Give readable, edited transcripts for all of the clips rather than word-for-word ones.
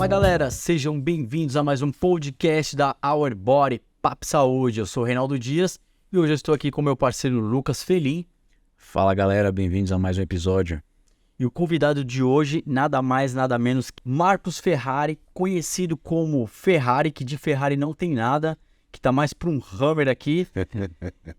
galera, sejam bem-vindos a mais um podcast da Our Body Papo Saúde. Eu sou o Reinaldo Dias e hoje eu estou aqui com meu parceiro Lucas Felim. Fala galera, bem-vindos a mais um episódio. E o convidado de hoje, nada mais, nada menos que Marcos Ferrari, conhecido como Ferrari, que de Ferrari não tem nada, que tá mais para um Hummer aqui,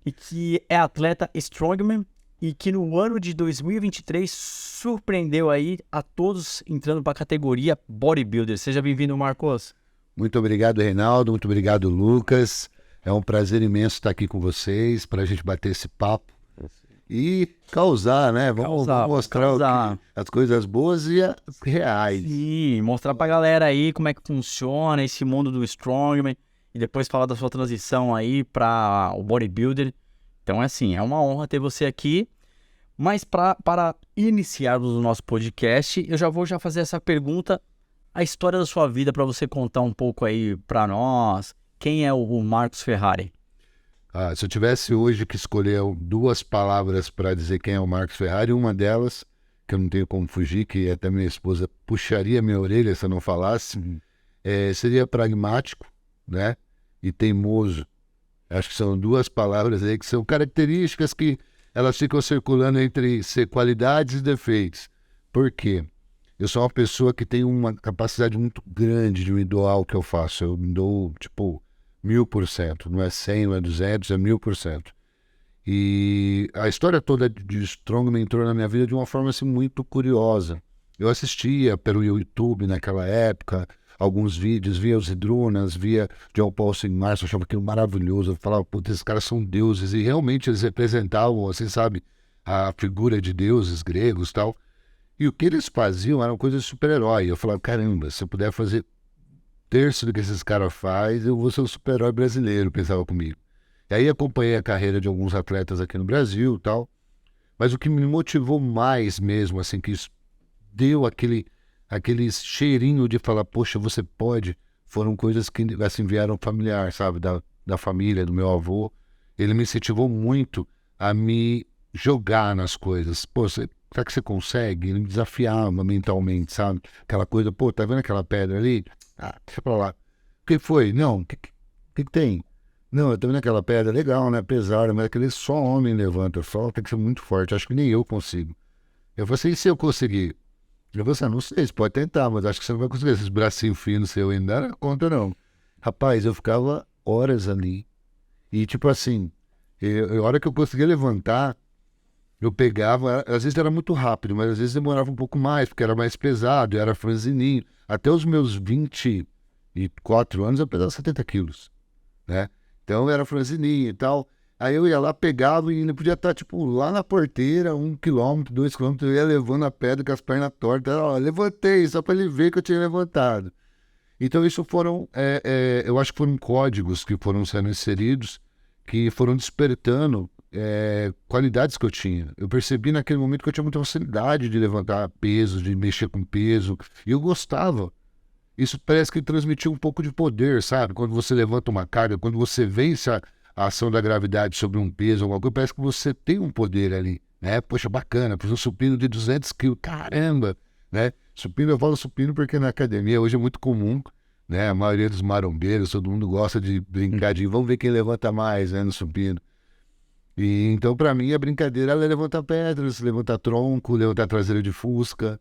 e que é atleta Strongman, e que no ano de 2023 surpreendeu aí a todos entrando para a categoria Bodybuilder. Seja bem-vindo, Marcos. Muito obrigado, Reinaldo. Muito obrigado, Lucas. É um prazer imenso estar aqui com vocês para a gente bater esse papo e causar, né? Vamos mostrar as coisas boas e as reais. Sim, mostrar para a galera aí como é que funciona esse mundo do Strongman e depois falar da sua transição aí para o Bodybuilder. Então, é uma honra ter você aqui, mas para iniciarmos o nosso podcast, eu já vou fazer essa pergunta, a história da sua vida, para você contar um pouco aí para nós, quem é o Marcos Ferrari? Se eu tivesse hoje que escolher duas palavras para dizer quem é o Marcos Ferrari, uma delas, que eu não tenho como fugir, que até minha esposa puxaria minha orelha se eu não falasse, seria pragmático, né, e teimoso. Acho que são duas palavras aí que são características que elas ficam circulando entre ser qualidades e defeitos. Por quê? Eu sou uma pessoa que tem uma capacidade muito grande de me doar o que eu faço. Eu me dou, 1000%. Não é 100, não é 200, é 1000%. E a história toda de Strongman entrou na minha vida de uma forma assim, muito curiosa. Eu assistia pelo YouTube naquela época, alguns vídeos, via os Hidrunas, via John Paul Março, eu achava aquilo maravilhoso. Eu falava, putz, esses caras são deuses. E realmente eles representavam, assim, sabe, a figura de deuses gregos e tal. E o que eles faziam eram coisas de super-herói. Eu falava, caramba, se eu puder fazer terço do que esses caras fazem, eu vou ser o super-herói brasileiro, pensava comigo. E aí acompanhei a carreira de alguns atletas aqui no Brasil e tal. Mas o que me motivou mais mesmo, assim, que isso deu aquele cheirinho de falar, poxa, você pode, foram coisas que assim, vieram familiar, sabe, da família, do meu avô. Ele me incentivou muito a me jogar nas coisas. Pô, será que você consegue? Ele me desafiava mentalmente, sabe? Aquela coisa, pô, tá vendo aquela pedra ali? Deixa pra lá. O que foi? Não, o que tem? Não, eu tô vendo aquela pedra, legal, né, pesada, mas aquele só homem levanta, só tem que ser muito forte, acho que nem eu consigo. Eu falei assim, e se eu conseguir? Eu falei assim, não sei, você pode tentar, mas acho que você não vai conseguir. Esses bracinhos finos seu ainda não dá conta, não. Rapaz, eu ficava horas ali. E tipo assim, a hora que eu conseguia levantar, eu pegava, às vezes era muito rápido, mas às vezes demorava um pouco mais, porque era mais pesado, eu era franzininho. Até os meus 24 anos eu pesava 70 quilos, né? Então eu era franzininho e tal. Aí eu ia lá, pegava e ele podia estar, lá na porteira, 1 quilômetro, 2 quilômetros, eu ia levando a pedra com as pernas tortas. Levantei, só para ele ver que eu tinha levantado. Então isso foram, eu acho que foram códigos que foram sendo inseridos, que foram despertando qualidades que eu tinha. Eu percebi naquele momento que eu tinha muita facilidade de levantar peso, de mexer com peso, e eu gostava. Isso parece que transmitia um pouco de poder, sabe? Quando você levanta uma carga, quando você vence a ação da gravidade sobre um peso, alguma coisa, parece que você tem um poder ali, né? Poxa, bacana, fiz um supino de 200 quilos, caramba, né? Supino, eu falo supino porque na academia hoje é muito comum, né? A maioria dos marombeiros, todo mundo gosta de brincar de vamos ver quem levanta mais, né, no supino. E então, para mim, a brincadeira era levantar pedras, levantar tronco, levantar traseira de fusca,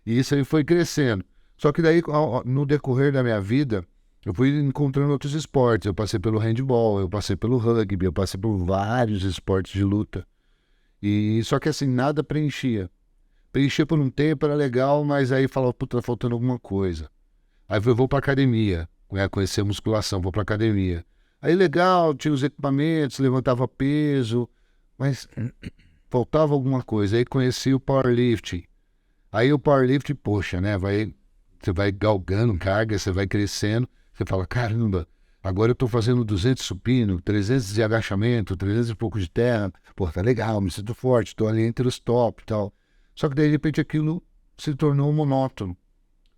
e isso aí foi crescendo. Só que daí, no decorrer da minha vida, eu fui encontrando outros esportes. Eu passei pelo handball, eu passei pelo rugby, eu passei por vários esportes de luta. E só que assim, nada preenchia. Preenchia por um tempo, era legal, mas aí falava, puta, tá faltando alguma coisa. Aí eu vou pra academia, conhecer a musculação, vou pra academia. Aí legal, tinha os equipamentos, levantava peso, mas faltava alguma coisa. Aí conheci o powerlifting. Aí o powerlifting, poxa, né, você vai galgando carga, você vai crescendo. Você fala, caramba, agora eu tô fazendo 200 supino, 300 de agachamento, 300 e pouco de terra. Pô, tá legal, me sinto forte, tô ali entre os top e tal. Só que daí, de repente, aquilo se tornou monótono.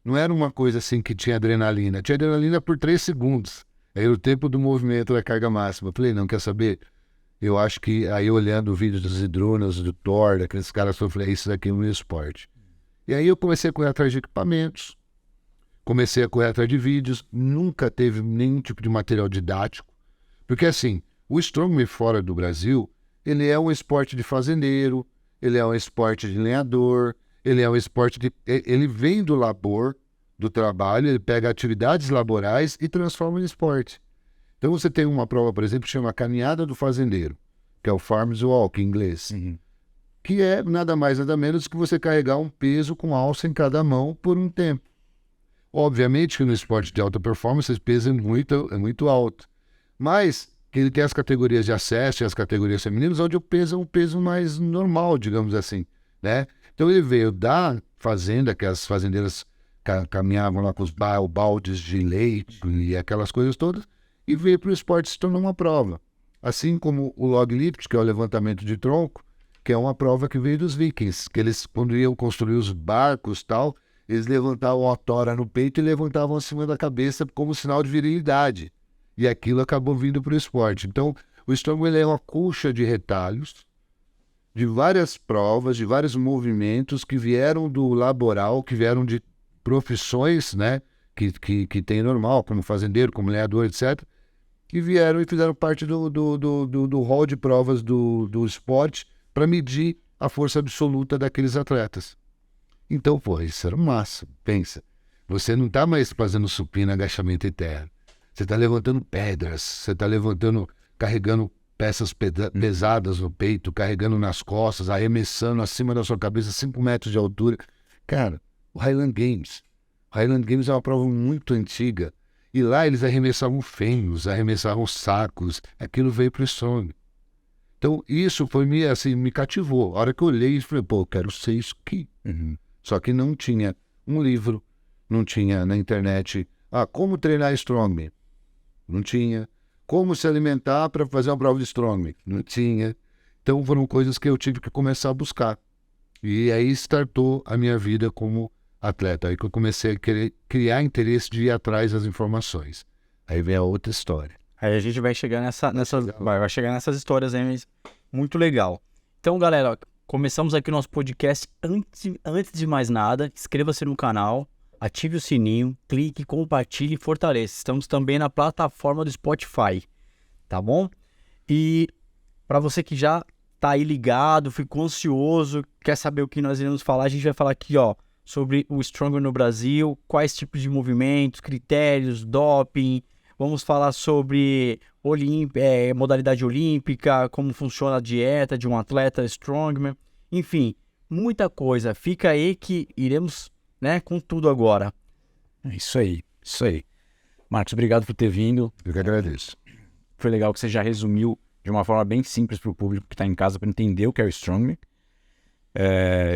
Não era uma coisa assim que tinha adrenalina. Tinha adrenalina por 3 segundos. Aí o tempo do movimento da carga máxima. Eu falei, não, quer saber? Eu acho que, aí olhando o vídeo dos Hidrunas, do Thor, daqueles caras, eu falei, isso daqui é um esporte. E aí eu comecei a correr atrás de equipamentos. Comecei a correr atrás de vídeos, nunca teve nenhum tipo de material didático, porque assim, o Strongman fora do Brasil, ele é um esporte de fazendeiro, ele é um esporte de lenhador, ele é um esporte de... Ele vem do labor, do trabalho, ele pega atividades laborais e transforma em esporte. Então você tem uma prova, por exemplo, que chama Caminhada do Fazendeiro, que é o Farmer's Walk em inglês, que é nada mais nada menos que você carregar um peso com alça em cada mão por um tempo. Obviamente que no esporte de alta performance esse peso é muito alto, mas que ele tem as categorias de acesso e as categorias femininas, onde o peso é um peso mais normal, digamos assim, né? Então ele veio da fazenda, que as fazendeiras caminhavam lá com os baldes de leite e aquelas coisas todas, e veio para o esporte se tornou uma prova. Assim como o log lift, que é o levantamento de tronco, que é uma prova que veio dos vikings, que eles, quando iam construir os barcos e tal, eles levantavam a tora no peito e levantavam acima da cabeça como sinal de virilidade. E aquilo acabou vindo para o esporte. Então, o Strongman é uma colcha de retalhos, de várias provas, de vários movimentos que vieram do laboral, que vieram de profissões, né, que tem normal, como fazendeiro, como lenhador, etc., que vieram e fizeram parte do hall de provas do esporte para medir a força absoluta daqueles atletas. Então, pô, isso era massa. Pensa, você não está mais fazendo supino, agachamento e terra. Você está levantando pedras, você está carregando peças pesadas no peito, carregando nas costas, arremessando acima da sua cabeça 5 metros de altura. Cara, o Highland Games. O Highland Games é uma prova muito antiga. E lá eles arremessavam fêmeos, arremessavam sacos. Aquilo veio para o Strong. Então isso foi me cativou. A hora que eu olhei, eu falei, pô, eu quero ser isso aqui. Só que não tinha um livro, não tinha na internet, como treinar Strongman? Não tinha. Como se alimentar para fazer uma prova de Strongman? Não tinha. Então foram coisas que eu tive que começar a buscar. E aí startou a minha vida como atleta. Aí que eu comecei a querer criar interesse de ir atrás das informações. Aí vem a outra história. Aí a gente vai chegar vai chegar nessas histórias aí, mas muito legal. Então, galera, ó, começamos aqui o nosso podcast. Antes de mais nada, inscreva-se no canal, ative o sininho, clique, compartilhe e fortaleça. Estamos também na plataforma do Spotify, tá bom? E para você que já tá aí ligado, ficou ansioso, quer saber o que nós iremos falar, a gente vai falar aqui, ó, sobre o Strongman no Brasil, quais tipos de movimentos, critérios, doping. Vamos falar sobre modalidade olímpica, como funciona a dieta de um atleta Strongman. Enfim, muita coisa. Fica aí que iremos, né, com tudo agora. É isso aí, isso aí. Marcos, obrigado por ter vindo. Eu que agradeço. Foi legal que você já resumiu de uma forma bem simples para o público que está em casa para entender o que é o Strongman.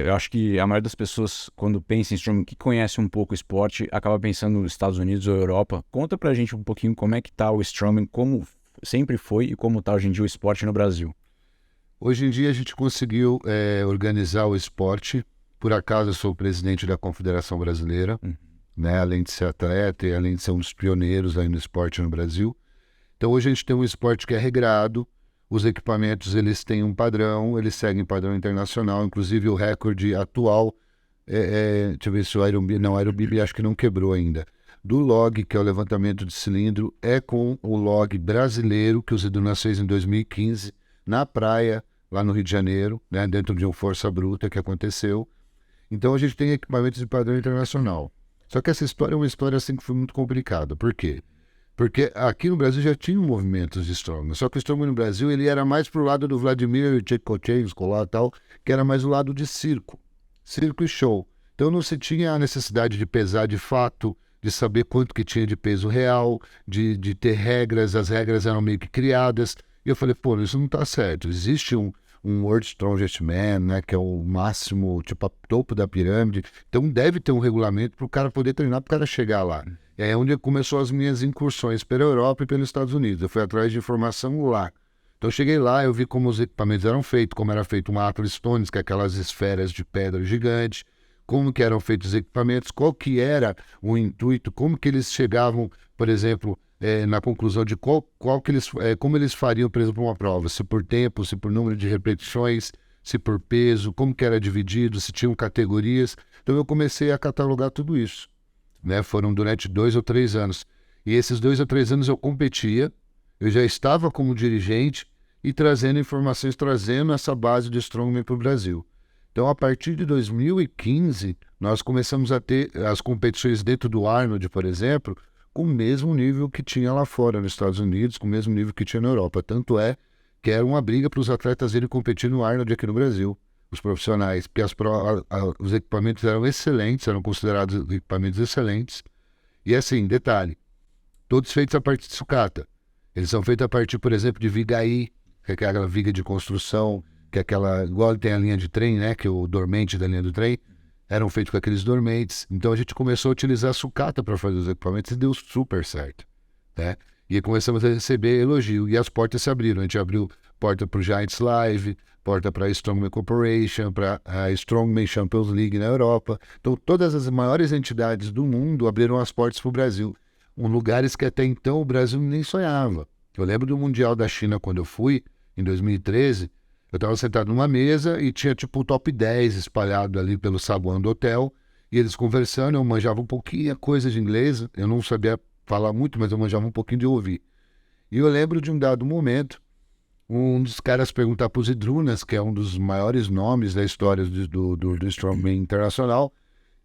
Eu acho que a maioria das pessoas, quando pensa em Strongman, que conhece um pouco o esporte, acaba pensando nos Estados Unidos ou Europa. Conta pra gente um pouquinho como é que tá o Strongman, como sempre foi e como tá hoje em dia o esporte no Brasil. Hoje em dia a gente conseguiu organizar o esporte. Por acaso eu sou o presidente da Confederação Brasileira, né? Além de ser atleta e além de ser um dos pioneiros aí no esporte no Brasil. Então hoje a gente tem um esporte que é regrado. Os equipamentos, eles têm um padrão, eles seguem padrão internacional, inclusive o recorde atual, deixa eu ver se o Aerobib acho que não quebrou ainda, do log, que é o levantamento de cilindro, é com o log brasileiro, que o Zidane fez em 2015, na praia, lá no Rio de Janeiro, né, dentro de um Força Bruta que aconteceu. Então a gente tem equipamentos de padrão internacional. Só que essa história é uma história assim que foi muito complicada. Por quê? Porque aqui no Brasil já tinha movimentos de Strongman, só que o Strongman no Brasil ele era mais pro lado do Vladimir Tchekotchenko lá e tal, que era mais o lado de circo e show. Então não se tinha a necessidade de pesar de fato, de saber quanto que tinha de peso real, de ter regras, as regras eram meio que criadas. E eu falei, pô, isso não tá certo. Existe um World Strongest Man, né, que é o máximo, tipo, a topo da pirâmide. Então deve ter um regulamento para o cara poder treinar, para o cara chegar lá. E aí é onde começou as minhas incursões pela Europa e pelos Estados Unidos. Eu fui atrás de informação lá. Então eu cheguei lá, eu vi como os equipamentos eram feitos, como era feito uma Atlas Stones, que é aquelas esferas de pedra gigante, como que eram feitos os equipamentos, qual que era o intuito, como que eles chegavam, por exemplo, na conclusão de como eles fariam, por exemplo, uma prova, se por tempo, se por número de repetições, se por peso, como que era dividido, se tinham categorias. Então eu comecei a catalogar tudo isso. né? Foram durante 2 ou 3 anos. E esses 2 ou 3 anos eu competia, eu já estava como dirigente e trazendo informações, trazendo essa base de Strongman para o Brasil. Então, a partir de 2015, nós começamos a ter as competições dentro do Arnold, por exemplo, com o mesmo nível que tinha lá fora, nos Estados Unidos, com o mesmo nível que tinha na Europa. Tanto é que era uma briga para os atletas irem competir no Arnold aqui no Brasil, os profissionais, porque os equipamentos eram excelentes, eram considerados equipamentos excelentes. E assim, detalhe, todos feitos a partir de sucata. Eles são feitos a partir, por exemplo, de vigaí, que é aquela viga de construção, que é aquela, igual tem a linha de trem, né, que é o dormente da linha do trem, eram feitos com aqueles dormentes. Então a gente começou a utilizar a sucata para fazer os equipamentos e deu super certo, né? E aí começamos a receber elogio e as portas se abriram. A gente abriu porta para o Giants Live, porta para a Strongman Corporation, para a Strongman Champions League na Europa. Então todas as maiores entidades do mundo abriram as portas para o Brasil, lugares que até então o Brasil nem sonhava. Eu lembro do Mundial da China quando eu fui, em 2013, eu estava sentado numa mesa e tinha tipo o top 10 espalhado ali pelo saguão do hotel, e eles conversando, eu manjava um pouquinho coisa de inglês, eu não sabia falar muito, mas eu manjava um pouquinho de ouvir. E eu lembro de um dado momento, um dos caras perguntar para os Idrunas, que é um dos maiores nomes da história do Strongman internacional,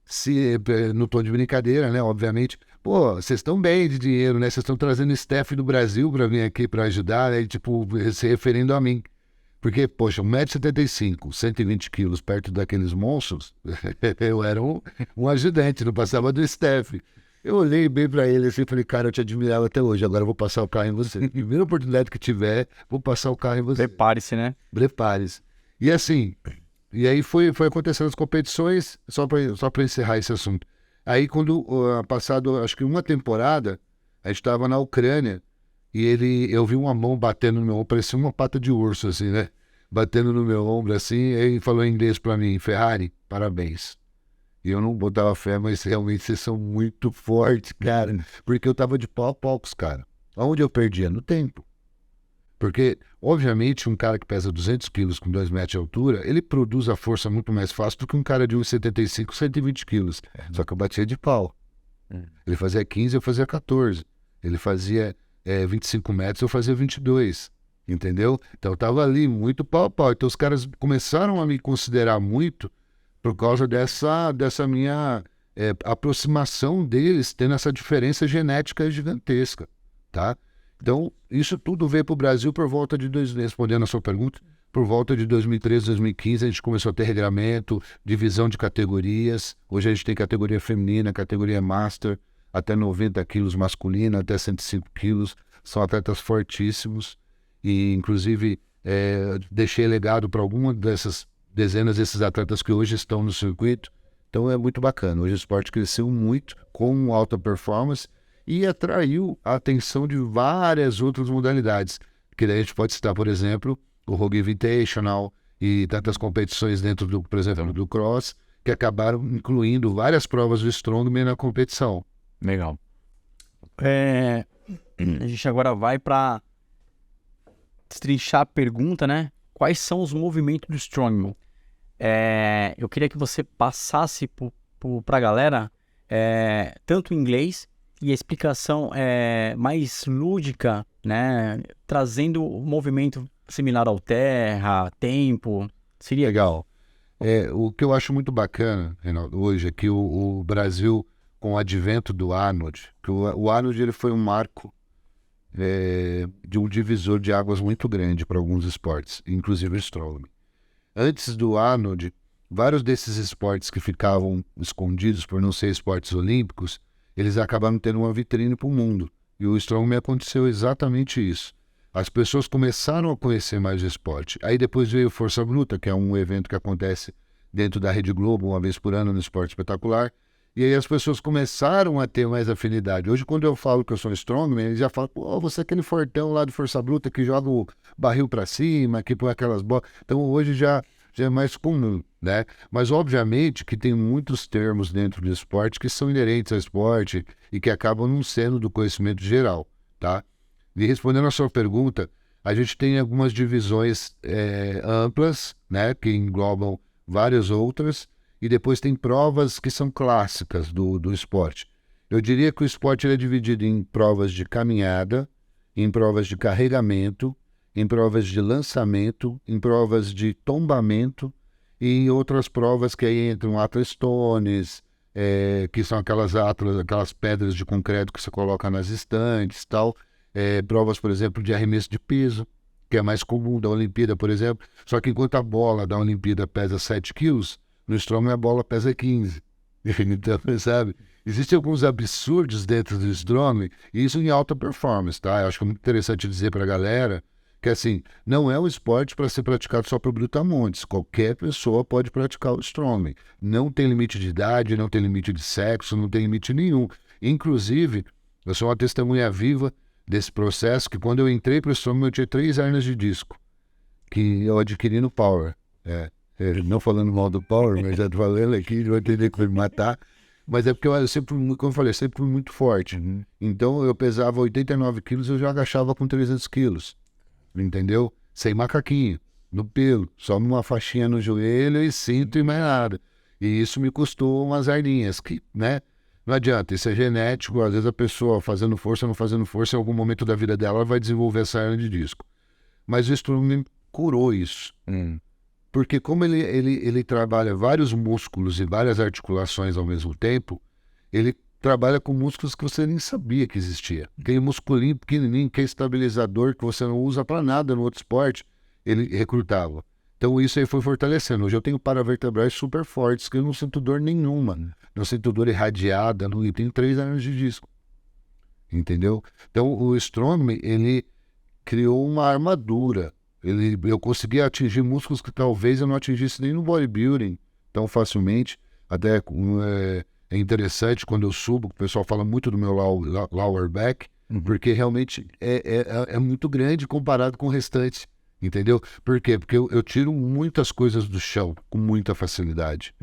se, no tom de brincadeira, né, obviamente, pô, vocês estão bem de dinheiro, né, vocês estão trazendo staff do Brasil para vir aqui para ajudar, né, e, tipo, se referindo a mim. Porque, poxa, 1,75 m, 120 quilos perto daqueles monstros, eu era um ajudante, não passava do staff. Eu olhei bem pra ele assim e falei, cara, eu te admirava até hoje, agora eu vou passar o carro em você. Primeira oportunidade que tiver, vou passar o carro em você. Prepare-se, né? Prepare-se. E assim, e aí foi acontecendo as competições, só pra encerrar esse assunto. Aí quando, passado acho que uma temporada, a gente estava na Ucrânia, e eu vi uma mão batendo no meu ombro, parecia uma pata de urso, assim, né? Batendo no meu ombro, assim, e ele falou em inglês pra mim, Ferrari, parabéns. E eu não botava fé, mas realmente vocês são muito fortes, cara. Porque eu tava de pau a pau com os caras. Onde eu perdia? No tempo. Porque, obviamente, um cara que pesa 200 quilos com 2 metros de altura, ele produz a força muito mais fácil do que um cara de 1,75, 120 quilos. Só que eu batia de pau. Ele fazia 15, eu fazia 14. Ele fazia 25 metros, eu fazia 22. Entendeu? Então eu tava ali muito pau a pau. Então os caras começaram a me considerar muito por causa dessa minha aproximação deles, tendo essa diferença genética gigantesca, tá? Então, isso tudo veio para o Brasil por volta de respondendo a sua pergunta, por volta de 2013, 2015, a gente começou a ter regramento, divisão de categorias. Hoje a gente tem categoria feminina, categoria master, até 90 quilos masculina, até 105 quilos. São atletas fortíssimos e, inclusive, deixei legado para alguma dessas dezenas desses atletas que hoje estão no circuito. Então é muito bacana. Hoje o esporte cresceu muito com alta performance e atraiu a atenção de várias outras modalidades. Que daí a gente pode citar, por exemplo, o Rogue Invitational e tantas competições dentro, por exemplo, do Cross, que acabaram incluindo várias provas do Strongman na competição. Legal. A gente agora vai para destrinchar a pergunta, né? Quais são os movimentos do Strongman? Eu queria que você passasse para a galera tanto em inglês e a explicação mais lúdica, né? Trazendo o movimento similar ao terra, tempo. Seria legal. O que eu acho muito bacana, Reinaldo, hoje é que o Brasil, com o advento do Arnold, que o Arnold ele foi um marco de um divisor de águas muito grande para alguns esportes, inclusive o Strongman. Antes do Arnold, vários desses esportes que ficavam escondidos por não ser esportes olímpicos, eles acabaram tendo uma vitrine para o mundo. E o Strongman aconteceu exatamente isso. As pessoas começaram a conhecer mais o esporte. Aí depois veio Força Bruta, que é um evento que acontece dentro da Rede Globo, uma vez por ano, no Esporte Espetacular. E aí as pessoas começaram a ter mais afinidade. Hoje, quando eu falo que eu sou Strongman, eles já falam, pô, você é aquele fortão lá do Força Bruta que joga o barril para cima, que põe aquelas bolas. Então hoje já é mais comum, né? Mas obviamente que tem muitos termos dentro do esporte que são inerentes ao esporte e que acabam não sendo do conhecimento geral, tá? E respondendo a sua pergunta, a gente tem algumas divisões amplas, né? Que englobam várias outras. E depois tem provas que são clássicas do esporte. Eu diria que o esporte ele é dividido em provas de caminhada, em provas de carregamento, em provas de lançamento, em provas de tombamento e em outras provas que aí entram Atlas Stones, que são aquelas pedras de concreto que você coloca nas estantes e tal. Provas, por exemplo, de arremesso de peso, que é mais comum da Olimpíada, por exemplo. Só que enquanto a bola da Olimpíada pesa 7 quilos, no strongman a bola pesa 15. Então, sabe? Existem alguns absurdos dentro do strongman, e isso em alta performance, tá? Eu acho que é muito interessante dizer para a galera que, assim, não é um esporte para ser praticado só por brutamontes. Qualquer pessoa pode praticar o strongman. Não tem limite de idade, não tem limite de sexo, não tem limite nenhum. Inclusive, eu sou uma testemunha viva desse processo, que quando eu entrei para o strongman eu tinha 3 hernias de disco, que eu adquiri no Power. Não falando mal do Power, mas já tô falando aqui, não vai entender que vai me matar. Mas é porque eu sempre, como eu falei, sempre fui muito forte. Então eu pesava 89 quilos, eu já agachava com 300 quilos. Entendeu? Sem macaquinho, no pelo, só numa faixinha no joelho e cinto e mais nada. E isso me custou umas ardinhas, que, né? Não adianta, isso é genético. Às vezes a pessoa fazendo força, não fazendo força, em algum momento da vida dela ela vai desenvolver essa hernia de disco. Mas o strongman curou isso. Porque como ele trabalha vários músculos e várias articulações ao mesmo tempo, ele trabalha com músculos que você nem sabia que existia. Aquele musculinho pequenininho, que é estabilizador, que você não usa para nada no outro esporte, ele recrutava. Então isso aí foi fortalecendo. Hoje eu tenho paravertebrais super fortes, que eu não sinto dor nenhuma. Não sinto dor irradiada, não tenho 3 hernias de disco. Entendeu? Então o strongman, ele criou uma armadura. Eu consegui atingir músculos que talvez eu não atingisse nem no bodybuilding tão facilmente. Até é interessante quando eu subo, o pessoal fala muito do meu lower back, porque realmente é muito grande comparado com o restante, entendeu? Por quê? Porque eu tiro muitas coisas do chão com muita facilidade,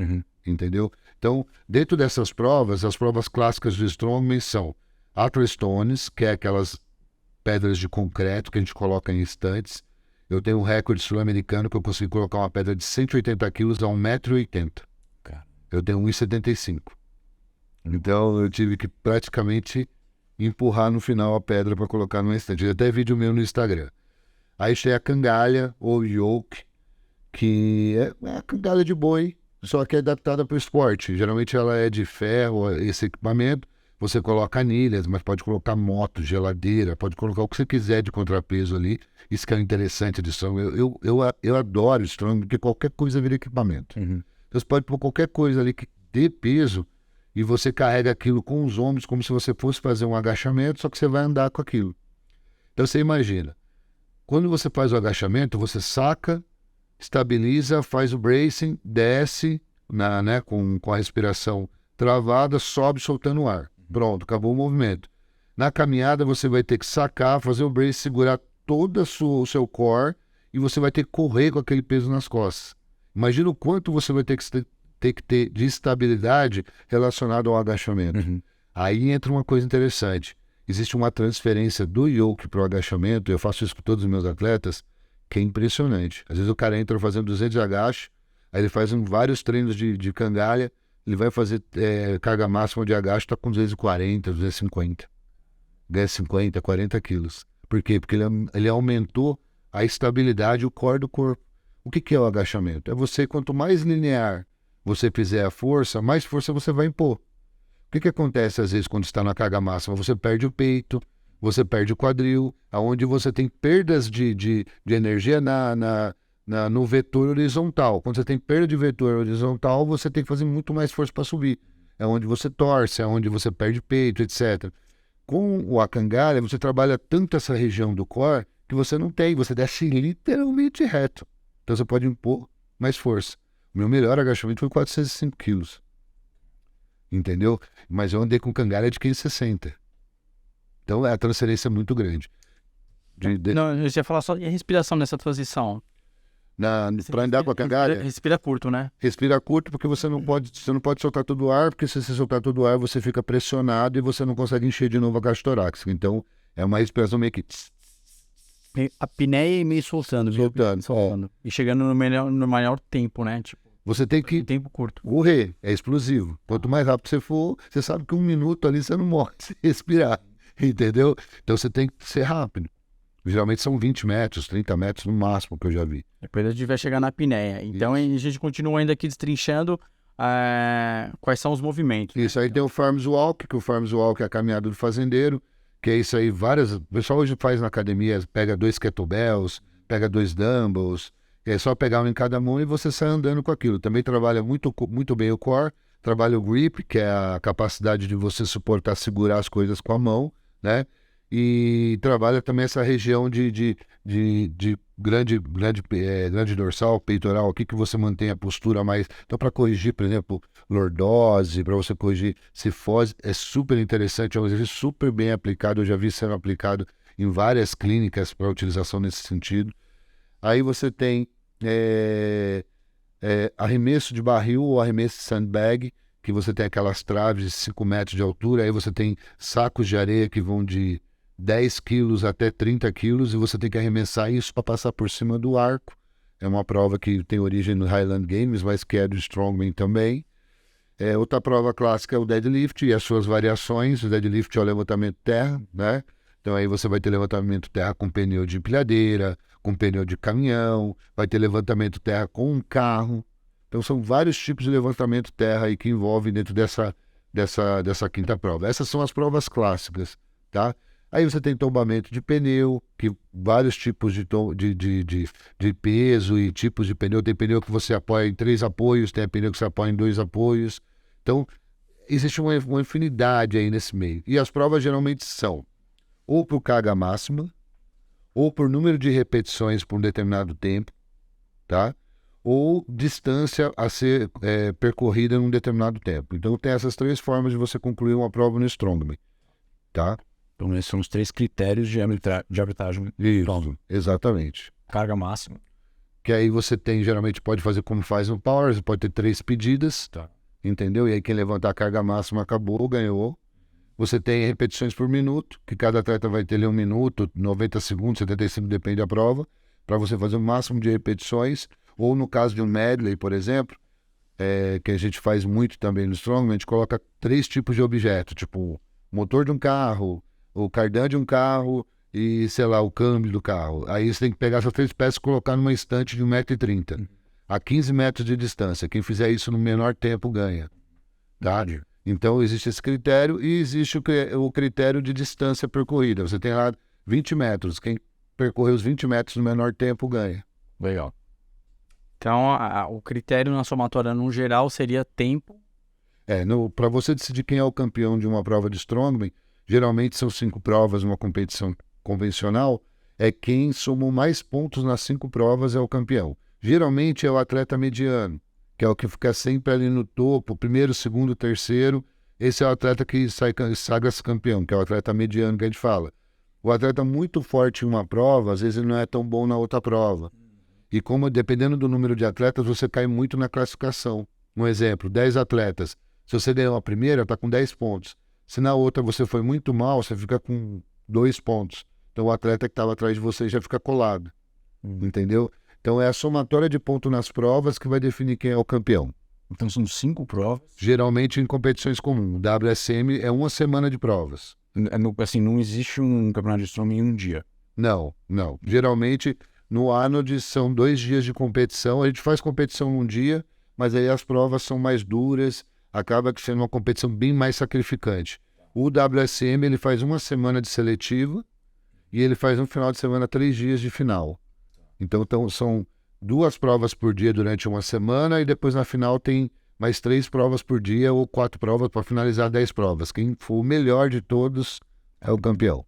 entendeu? Então, dentro dessas provas, as provas clássicas do strongman são Atlas Stones, que é aquelas pedras de concreto que a gente coloca em estantes. Eu tenho um recorde sul-americano que eu consegui colocar uma pedra de 180 quilos a 1,80 m. Eu tenho 1,75 m. Então eu tive que praticamente empurrar no final a pedra para colocar no estante. Tem até vídeo meu no Instagram. Aí tem a cangalha ou yoke, que é a cangalha de boi, só que é adaptada para o esporte. Geralmente ela é de ferro, esse equipamento. Você coloca anilhas, mas pode colocar moto, geladeira, pode colocar o que você quiser de contrapeso ali. Isso que é interessante de strongman. Eu adoro strongman, porque qualquer coisa vira equipamento. Então você pode pôr qualquer coisa ali que dê peso e você carrega aquilo com os ombros como se você fosse fazer um agachamento, só que você vai andar com aquilo. Então você imagina, quando você faz o agachamento, você saca, estabiliza, faz o bracing, desce com a respiração travada, sobe soltando o ar. Pronto, acabou o movimento. Na caminhada você vai ter que sacar, fazer o brace, segurar todo o seu core e você vai ter que correr com aquele peso nas costas. Imagina o quanto você vai ter que ter de estabilidade relacionado ao agachamento. Aí entra uma coisa interessante. Existe uma transferência do yoke para o agachamento, eu faço isso com todos os meus atletas, que é impressionante. Às vezes o cara entra fazendo 200 de agacho, aí ele faz vários treinos de cangalha, ele vai fazer carga máxima de agacho, está com 240, 250. Ganha 50, 40 quilos. Por quê? Porque ele aumentou a estabilidade e o core do corpo. O que é o agachamento? É você, quanto mais linear você fizer a força, mais força você vai impor. O que acontece às vezes quando está na carga máxima? Você perde o peito, você perde o quadril, aonde você tem perdas de energia no vetor horizontal. Quando você tem perda de vetor horizontal, você tem que fazer muito mais força para subir. É onde você torce, é onde você perde peito, etc. Com o cangalha, você trabalha tanto essa região do core que você não tem, você desce literalmente reto. Então você pode impor mais força. O meu melhor agachamento foi 405 quilos. Entendeu? Mas eu andei com cangalha de 560. Então a transferência é muito grande. Não, eu ia falar só de respiração nessa transição. Para andar com a cangalha? Respira curto, né? Respira curto porque você não pode soltar todo o ar, porque se você soltar todo o ar, você fica pressionado e você não consegue encher de novo a caixa torácica. Então, é uma respiração meio que... A apneia e meio soltando. Soltando. E chegando no maior tempo, né? Tipo... Você tem que Em tempo curto. correr, é explosivo. Quanto mais rápido você for, você sabe que 1 minuto ali você não morre se respirar, entendeu? Então você tem que ser rápido. Geralmente são 20 metros, 30 metros no máximo que eu já vi. Depois a gente vai chegar na apneia. Então a gente continua ainda aqui destrinchando quais são os movimentos. Isso aí tem o Farmers Walk, que o Farmers Walk é a caminhada do fazendeiro, que é isso aí, o pessoal hoje faz na academia, pega 2 kettlebells, pega 2 dumbbells, é só pegar um em cada mão e você sai andando com aquilo. Também trabalha muito bem o core, trabalha o grip, que é a capacidade de você suportar, segurar as coisas com a mão, né? E trabalha também essa região de grande dorsal, peitoral, aqui que você mantém a postura mais... Então, para corrigir, por exemplo, lordose, para você corrigir cifose, é super interessante, é um exercício super bem aplicado, eu já vi sendo aplicado em várias clínicas para utilização nesse sentido. Aí você tem arremesso de barril ou arremesso de sandbag, que você tem aquelas traves de 5 metros de altura, aí você tem sacos de areia que vão de 10 quilos até 30 quilos, e você tem que arremessar isso para passar por cima do arco. É uma prova que tem origem no Highland Games, mas que é do Strongman também. Outra prova clássica é o deadlift e as suas variações. O deadlift é o levantamento terra, né? Então aí você vai ter levantamento terra com pneu de empilhadeira, com pneu de caminhão, vai ter levantamento terra com um carro. Então são vários tipos de levantamento terra aí que envolvem dentro dessa quinta prova. Essas são as provas clássicas, tá? Aí você tem tombamento de pneu, que vários tipos de peso e tipos de pneu. Tem pneu que você apoia em 3 apoios, tem pneu que você apoia em 2 apoios. Então, existe uma infinidade aí nesse meio. E as provas geralmente são ou por carga máxima, ou por número de repetições por um determinado tempo, tá? Ou distância a ser percorrida num determinado tempo. Então, tem essas 3 formas de você concluir uma prova no Strongman, tá? Então, esses são os 3 critérios de arbitragem. Isso, exatamente. Carga máxima. Que aí você tem, geralmente pode fazer como faz no Power, você pode ter 3 pedidas, Tá. entendeu? E aí quem levantar a carga máxima acabou, ganhou. Você tem repetições por minuto, que cada atleta vai ter ali 1 minuto, 90 segundos, 75, depende da prova, para você fazer o máximo de repetições. Ou no caso de um medley, por exemplo, que a gente faz muito também no Strongman, a gente coloca 3 tipos de objeto, tipo motor de um carro, o cardan de um carro e, sei lá, o câmbio do carro. Aí você tem que pegar essas 3 peças e colocar numa estante de 1,30 m, a 15 metros de distância. Quem fizer isso no menor tempo ganha. Tá? Então existe esse critério e existe o critério de distância percorrida. Você tem lá 20 metros. Quem percorrer os 20 metros no menor tempo ganha. Legal. Então, o critério na somatória no geral seria tempo. Para você decidir quem é o campeão de uma prova de Strongman, geralmente são 5 provas numa competição convencional, quem somou mais pontos nas 5 provas é o campeão. Geralmente é o atleta mediano, que é o que fica sempre ali no topo, primeiro, segundo, terceiro. Esse é o atleta que sagra-se campeão, que é o atleta mediano que a gente fala. O atleta muito forte em uma prova, às vezes ele não é tão bom na outra prova. E como, dependendo do número de atletas, você cai muito na classificação. Um exemplo, 10 atletas. Se você ganhou a primeira, está com 10 pontos. Se na outra você foi muito mal, você fica com 2 pontos. Então o atleta que estava atrás de você já fica colado. Entendeu? Então é a somatória de pontos nas provas que vai definir quem é o campeão. Então são 5 provas. Geralmente em competições comuns. O WSM é 1 semana de provas. Assim, não existe um campeonato de Strongman em um dia. Não. Geralmente no Arnold são 2 dias de competição. A gente faz competição num dia, mas aí as provas são mais duras. Acaba sendo uma competição bem mais sacrificante. O WSM ele faz 1 semana de seletiva e ele faz um final de semana 3 dias de final. Então são 2 provas por dia durante 1 semana e depois na final tem mais 3 provas por dia ou 4 provas para finalizar 10 provas. Quem for o melhor de todos é o campeão.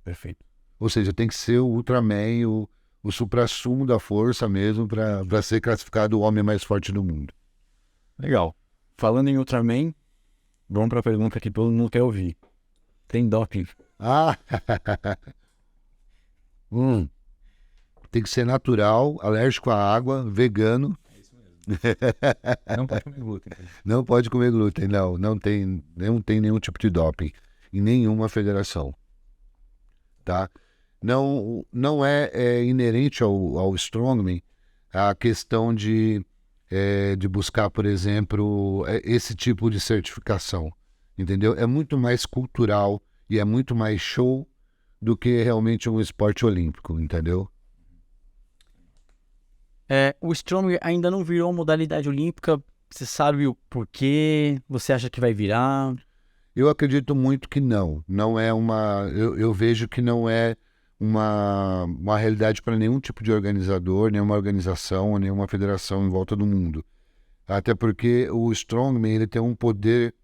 Perfeito. Ou seja, tem que ser o Ultraman, o suprassumo da força mesmo para ser classificado o homem mais forte do mundo. Legal. Falando em Ultraman, vamos para a pergunta que todo mundo quer ouvir. Tem doping? Tem que ser natural, alérgico à água, vegano. É isso mesmo. Não pode comer glúten. Não pode comer glúten, não tem nenhum tipo de doping em nenhuma federação. Tá? Não é inerente ao Strongman a questão de de buscar, por exemplo, esse tipo de certificação, entendeu? É muito mais cultural e é muito mais show do que realmente um esporte olímpico, entendeu? O Strong ainda não virou modalidade olímpica. Você sabe o porquê? Você acha que vai virar? Eu acredito muito que não. Não é uma. Eu vejo que não é uma realidade para nenhum tipo de organizador, nenhuma organização, nenhuma federação em volta do mundo. Até porque o Strongman ele tem um poder